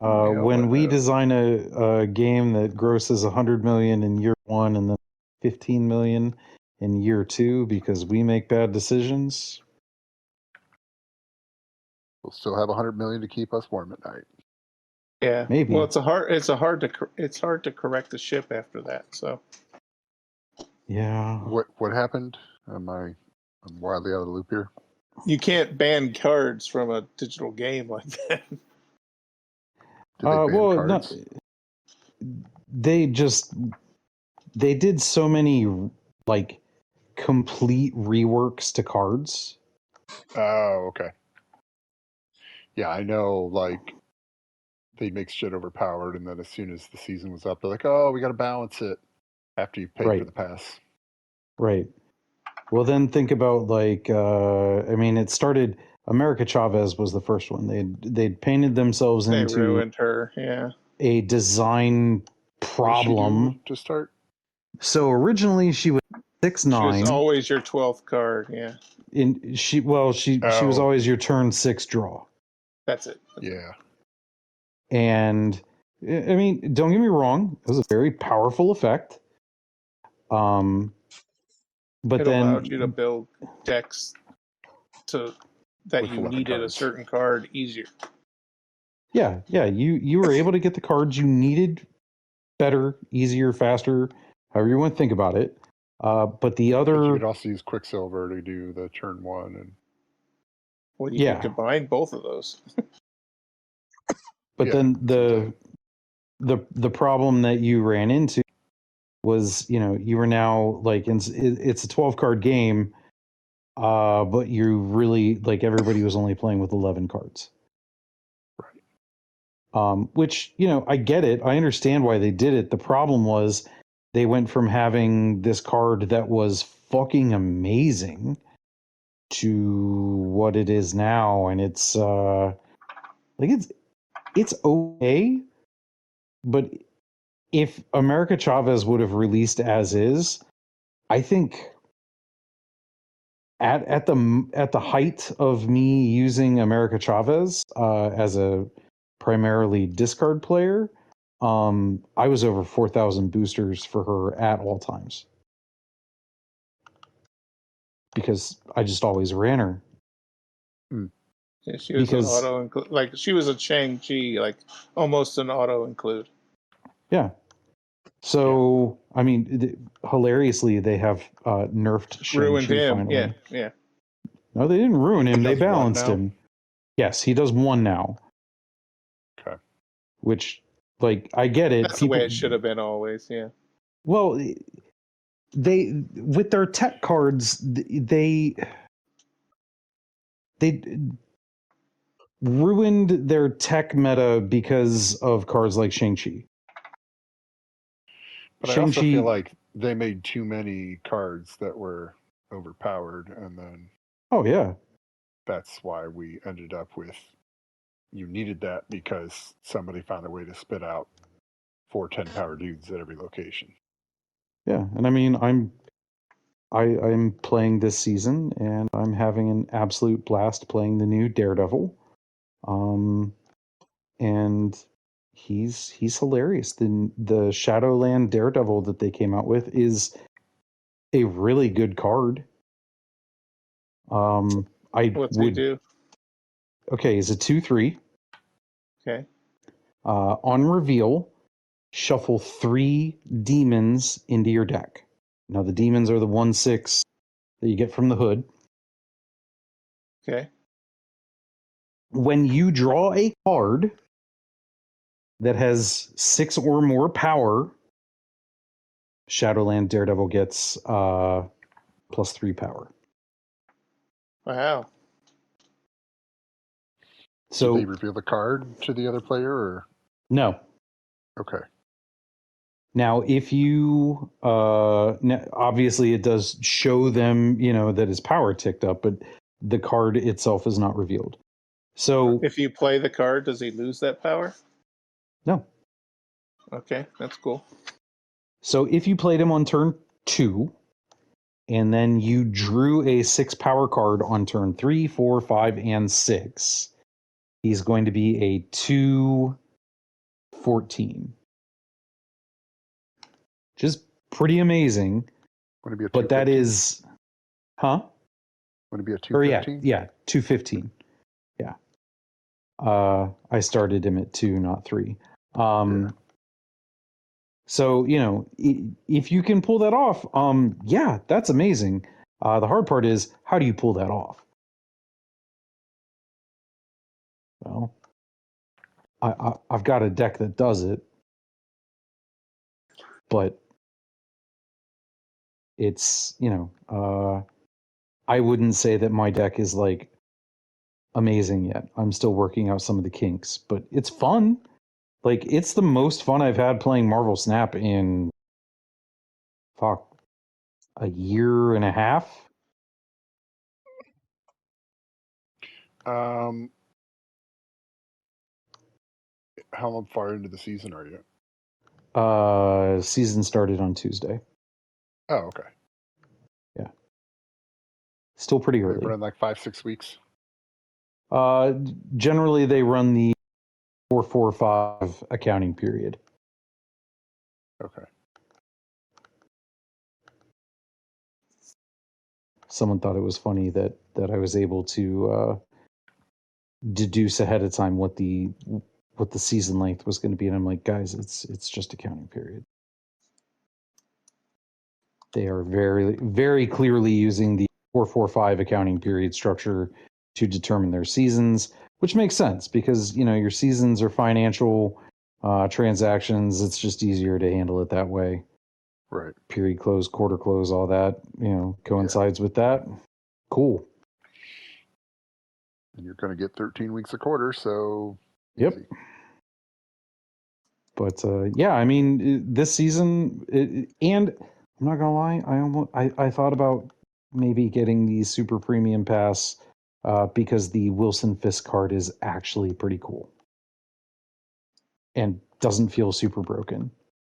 when we design a game that grosses 100 million in year 1 and then 15 million in year 2 because we make bad decisions, we'll still have 100 million to keep us warm at night. Yeah, maybe. Well, it's hard to correct the ship after that. So yeah. What happened? I'm wildly out of the loop here. You can't ban cards from a digital game like that. Did they ban cards? They did so many like complete reworks to cards. Oh, okay. Yeah, I know. Like they make shit overpowered, and then as soon as the season was up, they're like, "Oh, we got to balance it." after you've paid for the pass. Right. Well, then think about like, it started. America Chavez was the first one. They'd painted themselves They into ruined her. Yeah. a design What did she problem. do to start? So originally she was 6'9". She was always your 12th card. Yeah. She was always your turn 6 draw. That's it. Yeah. And I mean, don't get me wrong, it was a very powerful effect. But it then allowed you to build decks that With you 11 needed cards. a certain card easier. Yeah, you were able to get the cards you needed better, easier, faster, however you want to think about it. But the But other, you could also use Quicksilver to do the turn 1 and Well, you could combine both of those. but then the problem that you ran into was, you were now like it's a 12 card game, but you really like everybody was only playing with 11 cards. Right. Which, I get it. I understand why they did it. The problem was they went from having this card that was fucking amazing to what it is now, and it's it's okay, but if America Chavez would have released as is, I think at the height of me using America Chavez as a primarily discard player, I was over 4,000 boosters for her at all times because I just always ran her. Yeah, she was an auto include, like she was a Shang-Chi, like almost an auto include. Yeah. So I mean, hilariously, they have nerfed Ruined Shang-Chi him. finally. Yeah. No, they didn't ruin him. They does one balanced now? him. Yes, he does one now. Okay. Which, like, I get it. That's the way it should have been always. Yeah. Well, they with their tech cards, they ruined their tech meta because of cards like Shang-Chi. But I also feel like they made too many cards that were overpowered, and then oh yeah, that's why we ended up with you needed that because somebody found a way to spit out 4 10-power dudes at every location. Yeah, and I mean, I'm playing this season, and I'm having an absolute blast playing the new Daredevil. And he's hilarious. The Shadowland Daredevil that they came out with is a really good card. What's he do? Okay, he's a 2/3. Okay. On reveal, shuffle 3 demons into your deck. Now the demons are the 1/6 that you get from the hood. Okay. When you draw a card that has 6 or more power, Shadowland Daredevil gets +3 power. Wow. So did they reveal the card to the other player, or no? Okay. Now, if you obviously it does show them, that his power ticked up, but the card itself is not revealed. So if you play the card, does he lose that power? No. Okay, that's cool. So if you played him on turn 2, and then you drew a 6 power card on turn 3, 4, 5, and 6, he's going to be a 2/14. Which is pretty amazing. Would it be a 2/15? But that is, huh? Would it be a 2/15? Yeah, 2/15. Yeah. I started him at 2, not 3. So, if you can pull that off, yeah, that's amazing. The hard part is, how do you pull that off? Well, I've got a deck that does it, but it's, I wouldn't say that my deck is like amazing yet. I'm still working out some of the kinks, but it's fun. Like, it's the most fun I've had playing Marvel Snap in a year and a half. How far into the season are you? Season started on Tuesday. Oh, okay. Yeah. Still pretty early. They run like 5-6 weeks. Generally they run the 4-4-5 accounting period. Okay. Someone thought it was funny that I was able to deduce ahead of time what the season length was going to be, and I'm like, guys, it's just accounting period. They are very, very clearly using the 4-4-5 accounting period structure to determine their seasons, which makes sense because your seasons are financial transactions. It's just easier to handle it that way. Right. Period close, quarter close, all that coincides with that. Cool. And you're going to get 13 weeks a quarter, so yep. Easy. But yeah, I mean, this season, and I'm not gonna lie, I thought about maybe getting the super premium pass because the Wilson Fisk card is actually pretty cool and doesn't feel super broken.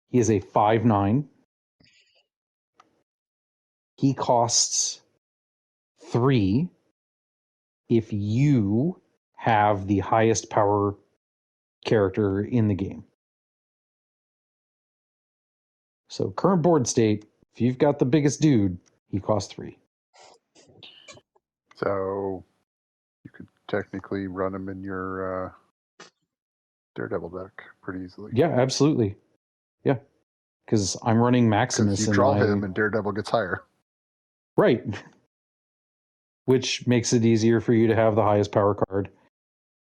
He is a 5'9". He costs 3 if you have the highest power character in the game. So current board state, if you've got the biggest dude, he costs 3. So you could technically run him in your Daredevil deck pretty easily. Yeah, absolutely. Yeah, because I'm running Maximus. Because you draw him and Daredevil gets higher. Right. Which makes it easier for you to have the highest power card.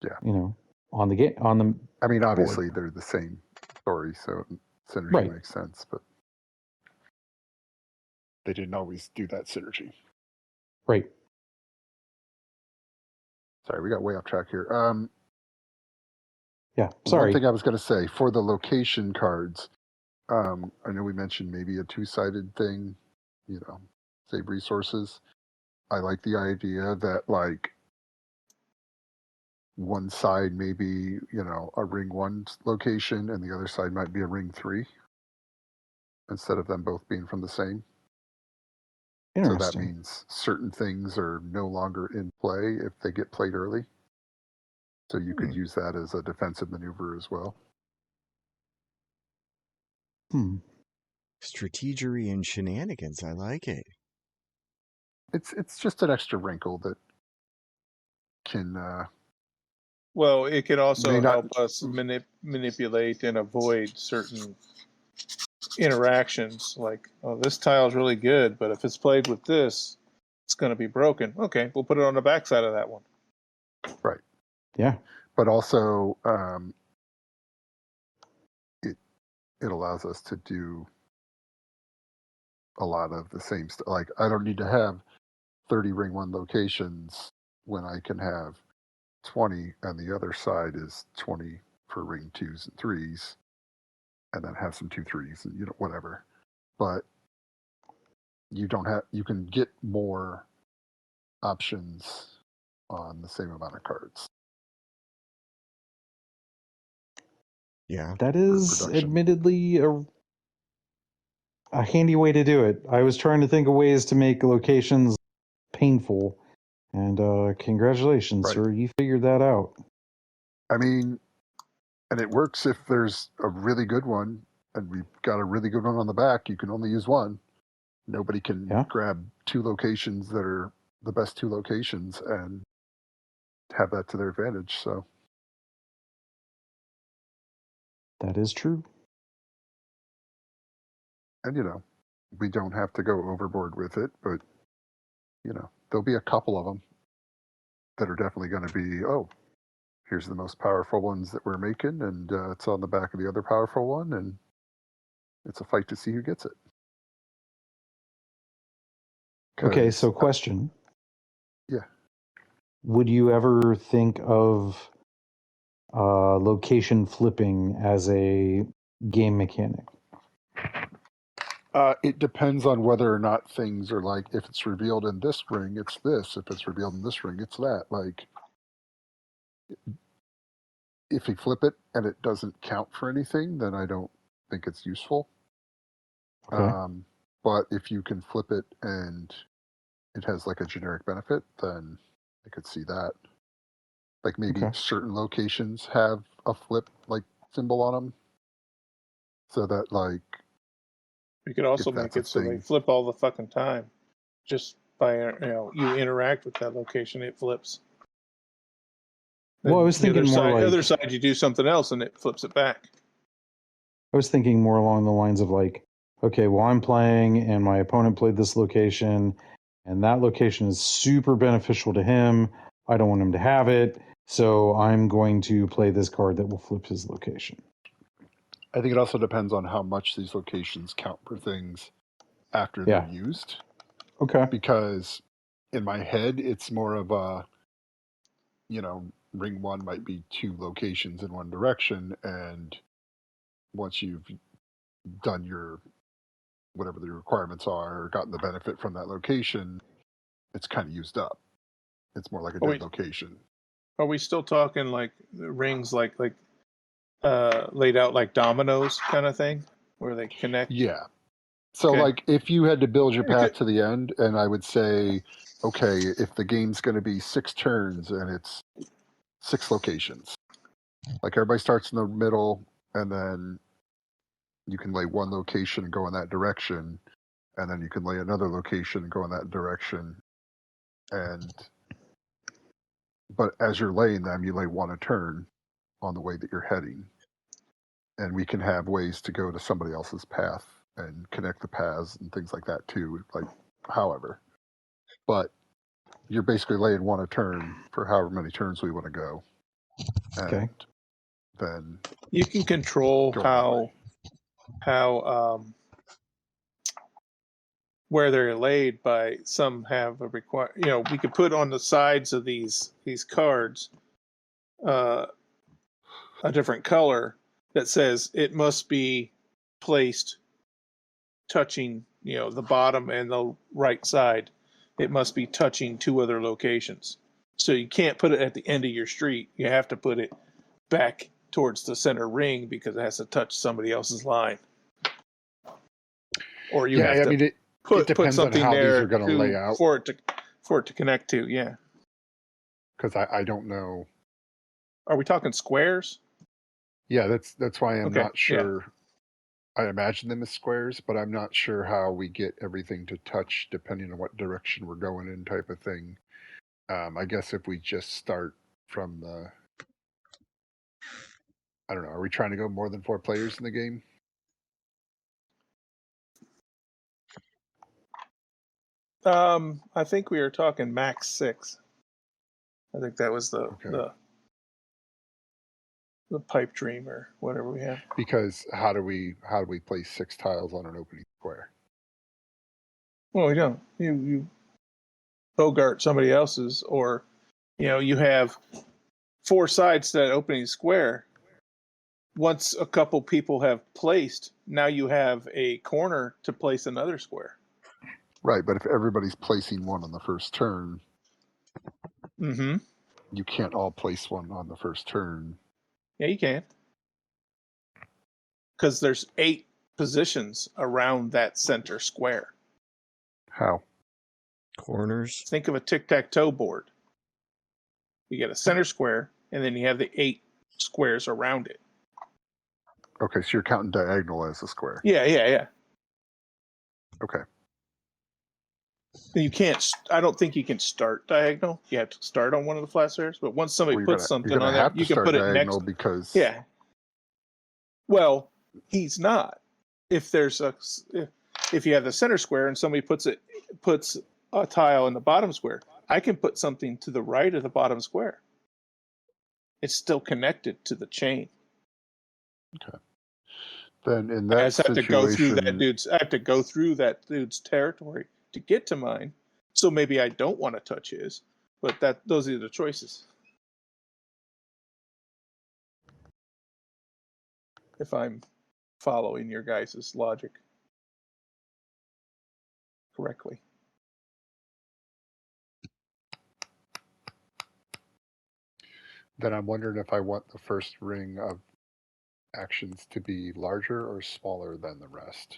Yeah. On the game on the. I mean, obviously board. they're the same story, so synergy Right. makes sense, but they didn't always do that synergy. Right. Sorry, we got way off track here. Yeah, sorry. One thing I was going to say for the location cards, I know we mentioned maybe a 2-sided thing, save resources. I like the idea that like one side may be, a ring 1 location and the other side might be a ring 3 instead of them both being from the same. So that means certain things are no longer in play if they get played early. So you could use that as a defensive maneuver as well. Strategery and shenanigans. I like it. It's just an extra wrinkle that can. Well, it can also help us manipulate and avoid certain interactions. Like, oh, this tile is really good, but if it's played with this, it's going to be broken. Okay, we'll put it on the backside of that one. Right. Yeah. But also, it allows us to do a lot of the same stuff. Like, I don't need to have 30 ring 1 locations when I can have 20 and the other side is 20 for ring 2s and 3s, and then have some 2-3s and whatever. But you can get more options on the same amount of cards. Yeah. That is admittedly a handy way to do it. I was trying to think of ways to make locations painful, and congratulations, sir, you figured that out. I mean, and it works if there's a really good one, and we've got a really good one on the back. You can only use one. Nobody can grab 2 locations that are the best 2 locations and have that to their advantage. So that is true. And we don't have to go overboard with it, but there'll be a couple of them that are definitely going to be, oh, here's the most powerful ones that we're making, and it's on the back of the other powerful one, and it's a fight to see who gets it. Okay, so question. Yeah. Would you ever think of location flipping as a game mechanic? It depends on whether or not things are like, if it's revealed in this ring, it's this. If it's revealed in this ring, it's that. Like, if you flip it and it doesn't count for anything, then I don't think it's useful. Okay. But if you can flip it and it has like a generic benefit, then I could see that. Like maybe Okay. certain locations have a flip like symbol on them, so that like We could also if make that's a it so they thing. flip all the fucking time. Just by you interact with that location, it flips. Well, I Then was the thinking more like other side, you do something else and it flips it back. I was thinking more along the lines of like, okay, well, I'm playing and my opponent played this location, and that location is super beneficial to him. I don't want him to have it, so I'm going to play this card that will flip his location. I think it also depends on how much these locations count for things after they're Yeah. used. Okay. Because in my head, it's more of a, ring one might be 2 locations in one direction, and once you've done your whatever the requirements are or gotten the benefit from that location, it's kind of used up. It's more like a dead location. Are we still talking like rings like laid out like dominoes kind of thing where they connect? Yeah. So Okay. like if you had to build your It path could- to the end, and I would say, okay, if the game's going to be 6 turns and it's 6 locations, like everybody starts in the middle, and then you can lay one location and go in that direction, and then you can lay another location and go in that direction, but as you're laying them, you lay one a turn on the way that you're heading, and we can have ways to go to somebody else's path and connect the paths and things like that too, like however, but you're basically laying one a turn for however many turns we want to go, and Okay. then you can control go that way. how where they're laid by some have a require. We could put on the sides of these cards a different color that says it must be placed touching the bottom and the right side. It must be touching 2 other locations. So you can't put it at the end of your street. You have to put it back towards the center ring because it has to touch somebody else's line. Or you have I to mean, it put depends on something how these there are going to lay out, for it to connect to. Yeah. because I don't know. Are we talking squares? Yeah, that's why I'm Okay. not sure. I imagine them as squares, but I'm not sure how we get everything to touch depending on what direction we're going in, type of thing. I guess if we just start from the, I don't know, are we trying to go more than 4 players in the game? I think we were talking max 6. I think that was the pipe dream or whatever we have. Because how do we place 6 tiles on an opening square? Well, we don't. You bogart somebody else's, or you have 4 sides to that opening square. Once a couple people have placed, now you have a corner to place another square. Right, but if everybody's placing one on the first turn, you can't all place one on the first turn. Yeah, you can. Because there's 8 positions around that center square. How? Corners. Think of a tic-tac-toe board. You get a center square, and then you have the 8 squares around it. Okay, so you're counting diagonal as a square. Yeah. Okay. You can't. I don't think you can start diagonal. You have to start on one of the flat squares. But once somebody puts something on there, you can put it next. Because Yeah. Well, he's not. If there's if you have the center square and somebody puts a tile in the bottom square, I can put something to the right of the bottom square. It's still connected to the chain. Okay. Then in that I have to go through that dude's territory to get to mine. So maybe I don't want to touch his, but those are the choices. If I'm following your guys' logic. correctly. Then I'm wondering if I want the first ring of actions to be larger or smaller than the rest.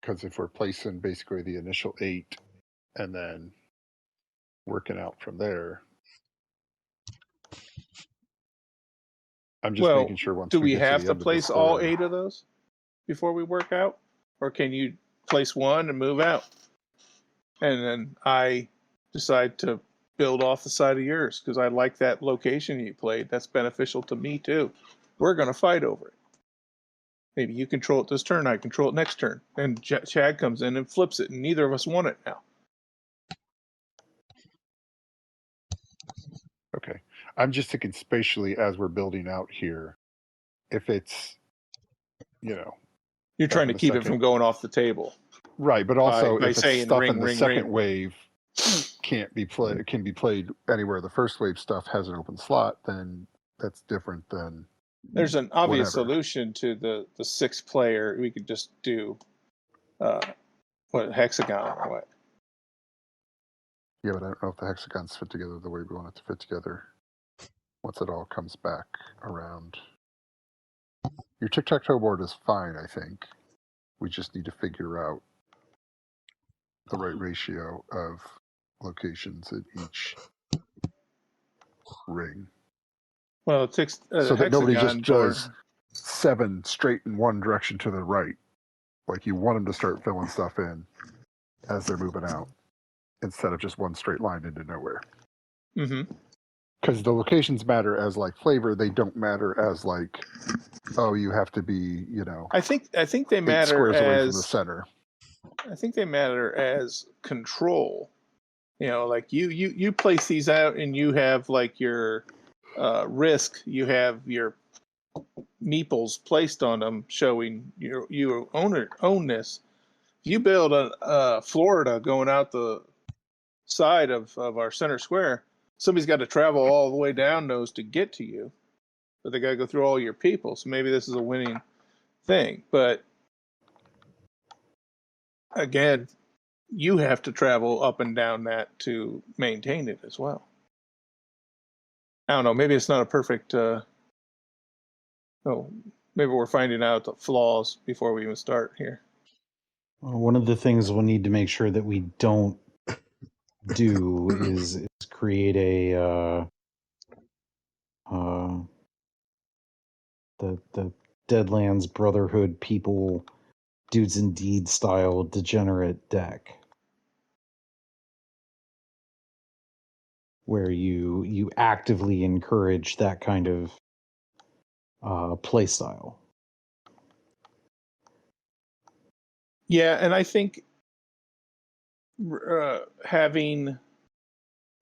Because if we're placing basically the initial 8 and then working out from there, I'm just making sure once do we we get to have the to end of the place all square, 8 of those before we work out? Or can you place one and move out? And then I decide to build off the side of yours because I like that location you played. That's beneficial to me too. We're going to fight over it. Maybe you control it this turn, I control it next turn. And Chad comes in and flips it, and neither of us want it now. okay. I'm just thinking spatially as we're building out here. If it's, You're trying to keep it from going off the table. Right, but also by if it's saying stuff ring, in the ring, second ring. wave can be played anywhere the first wave stuff has an open slot, then that's different than There's an obvious whatever. solution to the 6 player. We could just do hexagon or what? Yeah, but I don't know if the hexagons fit together the way we want it to fit together once it all comes back around. Your tic-tac-toe board is fine, I think. We just need to figure out the right ratio of locations in each ring. Well, it takes so that nobody just board. does 7 straight in one direction to the right. Like you want them to start filling stuff in as they're moving out instead of just one straight line into nowhere. Mm-hmm. Because the locations matter as like flavor, they don't matter as like, oh, you have to be, I think they 8 matter squares as away from the center. I think they matter as control. Like you place these out and you have like your risk. You have your meeples placed on them, showing you own this. If you build a Florida going out the side of our center square, somebody's got to travel all the way down those to get to you, but they got to go through all your people. So maybe this is a winning thing, but again, you have to travel up and down that to maintain it as well. I don't know. Maybe it's not a perfect. Maybe we're finding out the flaws before we even start here. One of the things we'll need to make sure that we don't do is create the Deadlands Brotherhood people Dudes and Deeds style degenerate deck where you actively encourage that kind of play style. Yeah, and I think having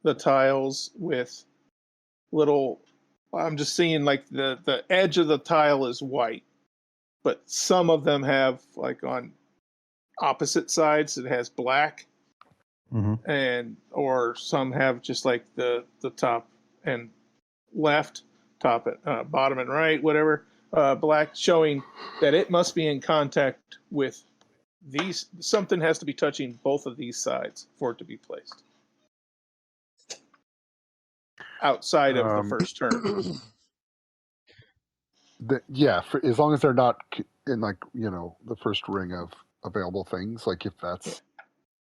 the tiles with little, I'm just seeing like the edge of the tile is white, but some of them have like on opposite sides it has black, and or some have just like the top and left, top and bottom and right, whatever, black, showing that it must be in contact with these. Something has to be touching both of these sides for it to be placed outside of the first turn. As long as they're not in like the first ring of available things, like if that's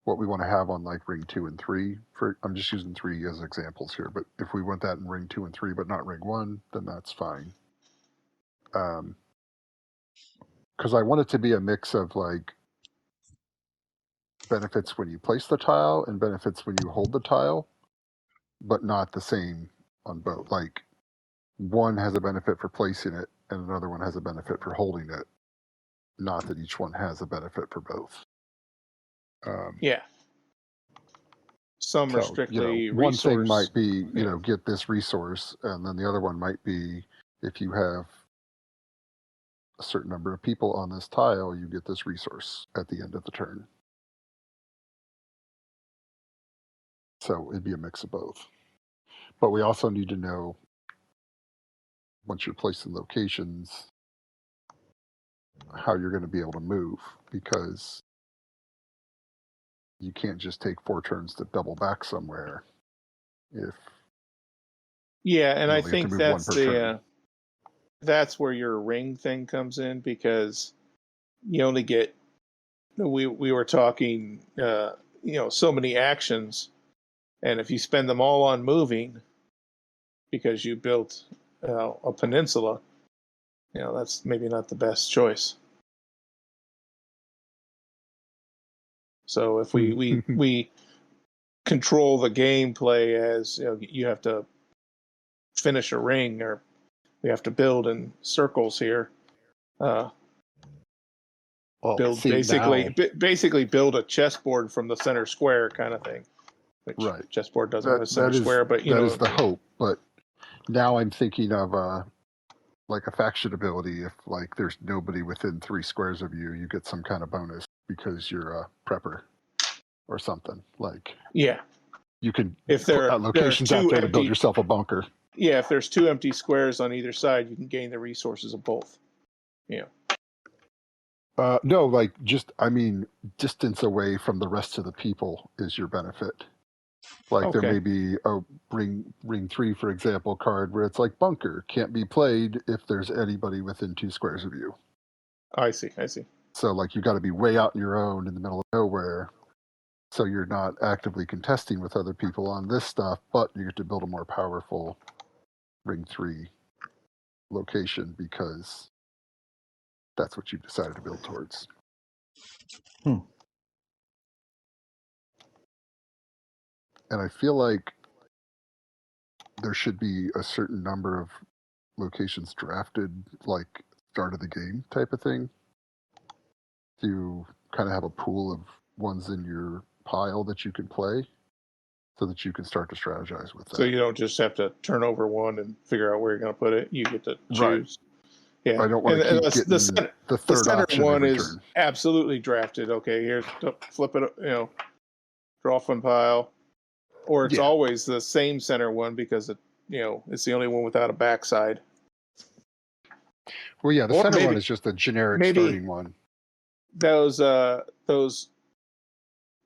what we want to have on like ring 2 and 3, I'm just using 3 as examples here, but if we want that in ring 2 and 3 but not ring 1, then that's fine. Because I want it to be a mix of like benefits when you place the tile and benefits when you hold the tile, but not the same on both. Like one has a benefit for placing it and another one has a benefit for holding it. Not that each one has a benefit for both. Yeah. Some are strictly one resource. thing might be, get this resource, and then the other one might be if you have a certain number of people on this tile, you get this resource at the end of the turn. So it'd be a mix of both. But we also need to know, once you're placing locations, how you're going to be able to move, because you can't just take 4 turns to double back somewhere if Yeah, and you I only have to think move 1 per turn. that's where your ring thing comes in, because you only get, we were talking, so many actions, and if you spend them all on moving because you built a peninsula, that's maybe not the best choice. So if we control the gameplay as, you have to finish a ring, or we have to build in circles here, Well, build see, now, basically build a chessboard from the center square kind of thing, which right. chessboard doesn't have a center That is square, but that is the hope. But now I'm thinking of like a faction ability. If like there's nobody within 3 squares of you, you get some kind of bonus because you're a prepper or something. Like, yeah, you can if put there are locations out two there to build empty, yourself a bunker. yeah, if there's 2 empty squares on either side, you can gain the resources of both. No, like, just, I mean, distance away from the rest of the people is your benefit. Like, there Okay, may be a ring 3, for example, card where it's like bunker can't be played if there's anybody within 2 squares of you. I see. So like, you got to be way out on your own in the middle of nowhere, so you're not actively contesting with other people on this stuff, but you get to build a more powerful ring 3 location because that's what you've decided to build towards. Hmm. And I feel like there should be a certain number of locations drafted, like start of the game type of thing, to kind of have a pool of ones in your pile that you can play, so that you can start to strategize with So that. you don't just have to turn over one and figure out where you're going to put it. You get to Right. choose. Yeah, I don't want to keep getting the third center option one every is turn. absolutely drafted. Okay, here's flip it. Draw from pile, or it's Yeah. always the same center one because it's the only one without a backside. Well, yeah, the Or center maybe one is just a generic maybe starting one. those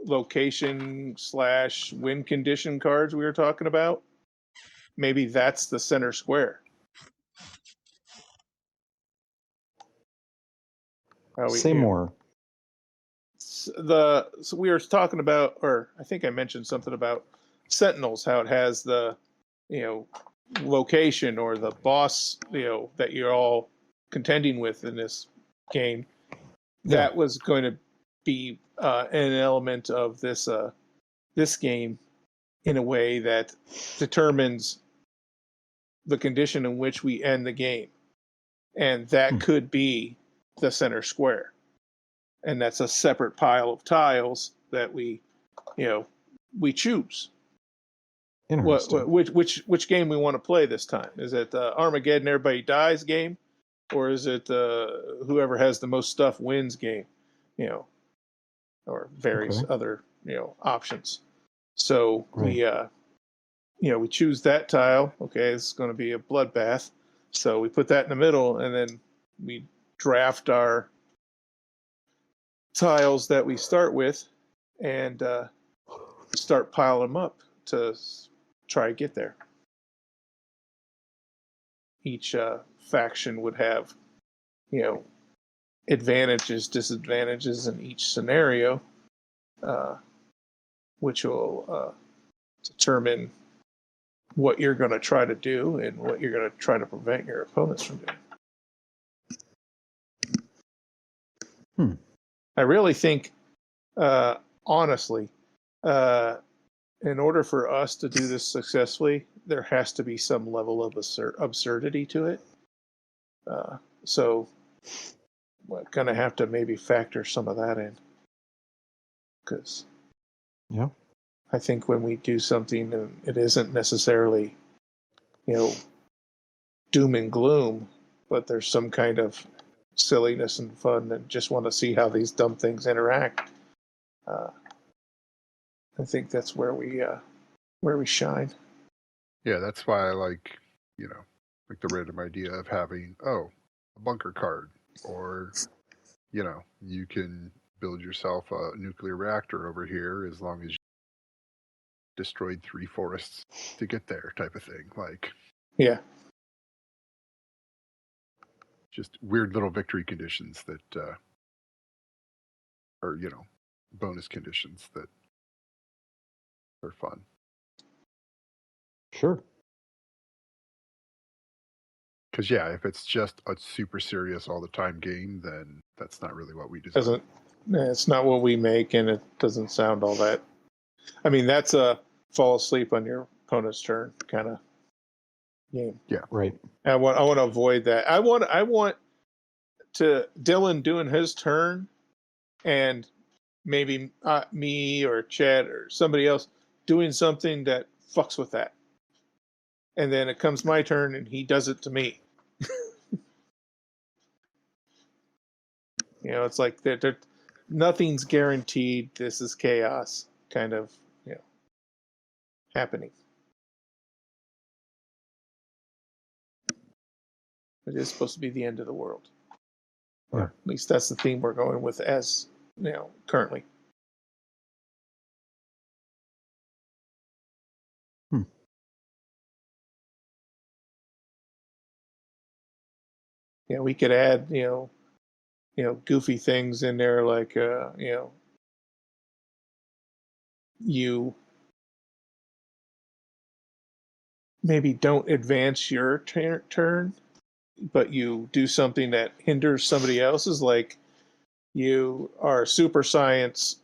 location / win condition cards we were talking about. Maybe that's the center square. Say more. So we were talking about, or I think I mentioned something about Sentinels, how it has the location or the boss that you're all contending with in this game. That was going to be an element of this game in a way that determines the condition in which we end the game, and that could be the center square, and that's a separate pile of tiles that we choose. Which game we want to play this time? Is it Armageddon everybody dies game, or is it whoever has the most stuff wins game? Or various other options. So we choose that tile. Okay, it's going to be a bloodbath. So we put that in the middle, and then we draft our tiles that we start with, and start piling them up to try to get there. Each faction would have, advantages, disadvantages in each scenario, which will determine what you're going to try to do and what you're going to try to prevent your opponents from doing. I really think, honestly, in order for us to do this successfully, there has to be some level of absurdity to it. So we're going to have to maybe factor some of that in. Because I think when we do something and it isn't necessarily, doom and gloom, but there's some kind of silliness and fun and just want to see how these dumb things interact. I think that's where we shine. Yeah, that's why I like the random idea of having a bunker card or you can build yourself a nuclear reactor over here as long as you destroyed 3 forests to get there, type of thing. Like, Yeah. just weird little victory conditions that are, bonus conditions that are fun. Sure. Because, yeah, if it's just a super serious all the time game, then that's not really what we design. It's not what we make, and it doesn't sound all that. I mean, that's a fall asleep on your opponent's turn kind of game. Yeah. Right. I want to avoid that. I want to Dylan doing his turn, and maybe me or Chad or somebody else doing something that fucks with that, and then it comes my turn and he does it to me. It's like nothing's guaranteed. This is chaos, kind of, happening. It is supposed to be the end of the world. Or at least that's the theme we're going with as, currently. Yeah, we could add, goofy things in there like, you maybe don't advance your turn, but you do something that hinders somebody else's, like you are a super science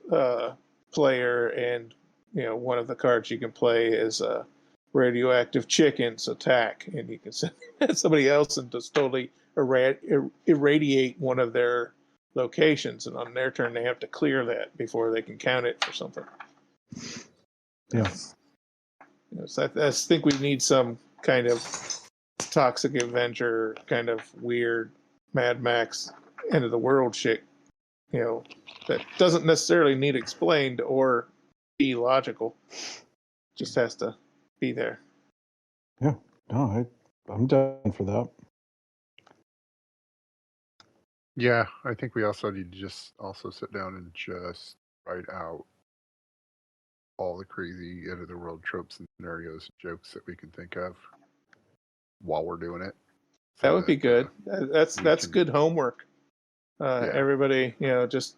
player, and one of the cards you can play is a radioactive chickens attack, and you can send somebody else and just totally irradiate one of their locations, and on their turn they have to clear that before they can count it for something. Yeah. So I think we need some kind of Toxic Avenger, kind of weird Mad Max end of the world shit, that doesn't necessarily need explained or be logical. Just has to be there. Yeah. No, I'm down for that. Yeah, I think we also need to just also sit down and just write out all the crazy end of the world tropes and scenarios and jokes that we can think of while we're doing it. That would be good. That's good homework. Yeah. Everybody, just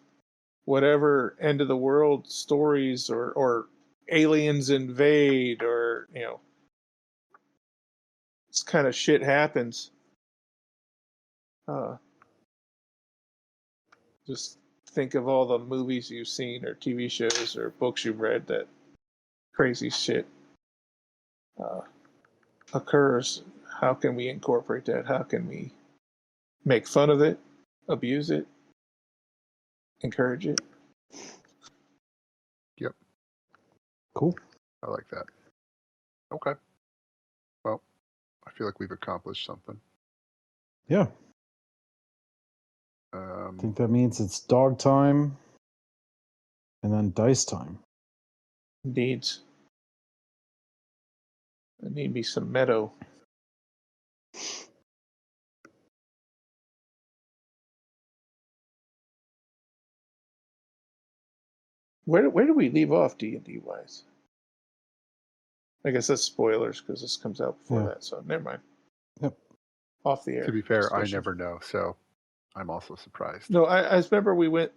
whatever end of the world stories or aliens invade, or this kind of shit happens. Just think of all the movies you've seen or TV shows or books you've read that crazy shit occurs. How can we incorporate that? How can we make fun of it, abuse it, encourage it? Yep. Cool. I like that. Okay. Well, I feel like we've accomplished something. Yeah. I think that means it's dog time and then dice time. Indeed. I need me some meadow. Where do we leave off D&D wise? I guess that's spoilers because this comes out before that, so never mind. Yep. Off the air. To be fair, discussion. I never know, so I'm also surprised. No, I remember we went.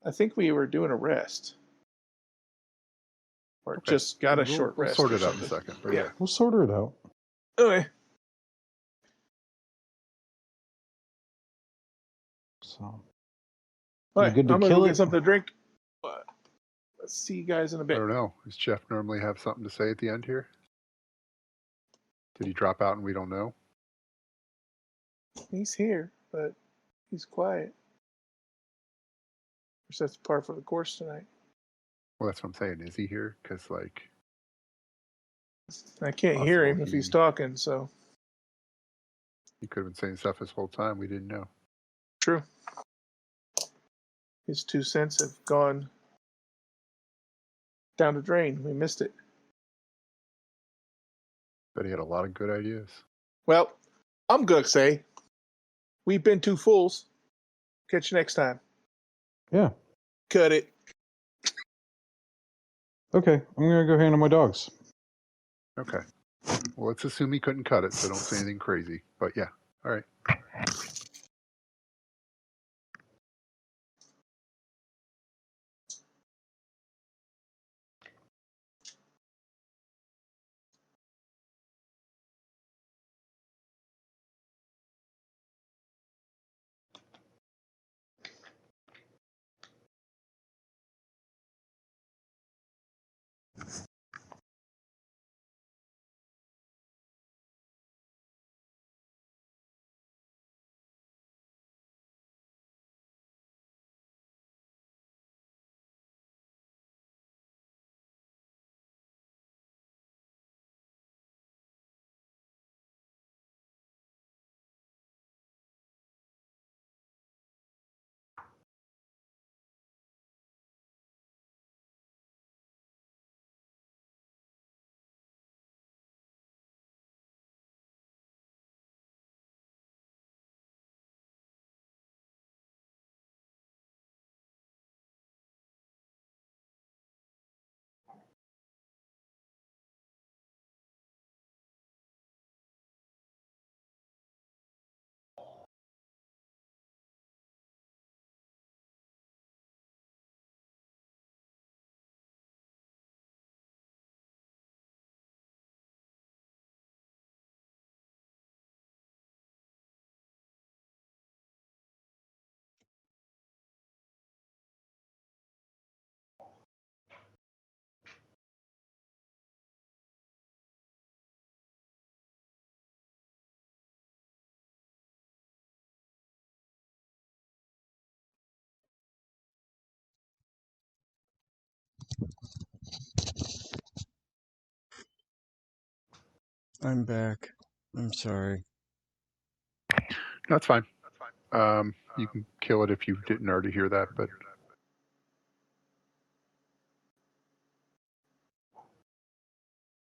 I think we were doing a rest, or just got a short rest. We'll sort it out in a second. But yeah, we'll sort it out. Okay. So, all right, good to I'm gonna kill go it. get something to drink. Let's see you guys in a I bit. don't know. Does Jeff normally have something to say at the end here? Did he drop out and we don't know? He's here, but he's quiet. That's par for the course tonight. Well, that's what I'm saying. Is he here? Because, I can't hear him if he's talking, so. He could have been saying stuff this whole time. We didn't know. True. His 2 cents have gone down the drain. We missed it. But he had a lot of good ideas. Well, I'm going to say we've been two fools. Catch you next time. Yeah. Cut it. Okay, I'm gonna go handle my dogs. Okay. Well, let's assume he couldn't cut it, so don't say anything crazy. But yeah, all right. I'm back. I'm sorry. No, that's fine. You can kill it if you didn't already hear that, but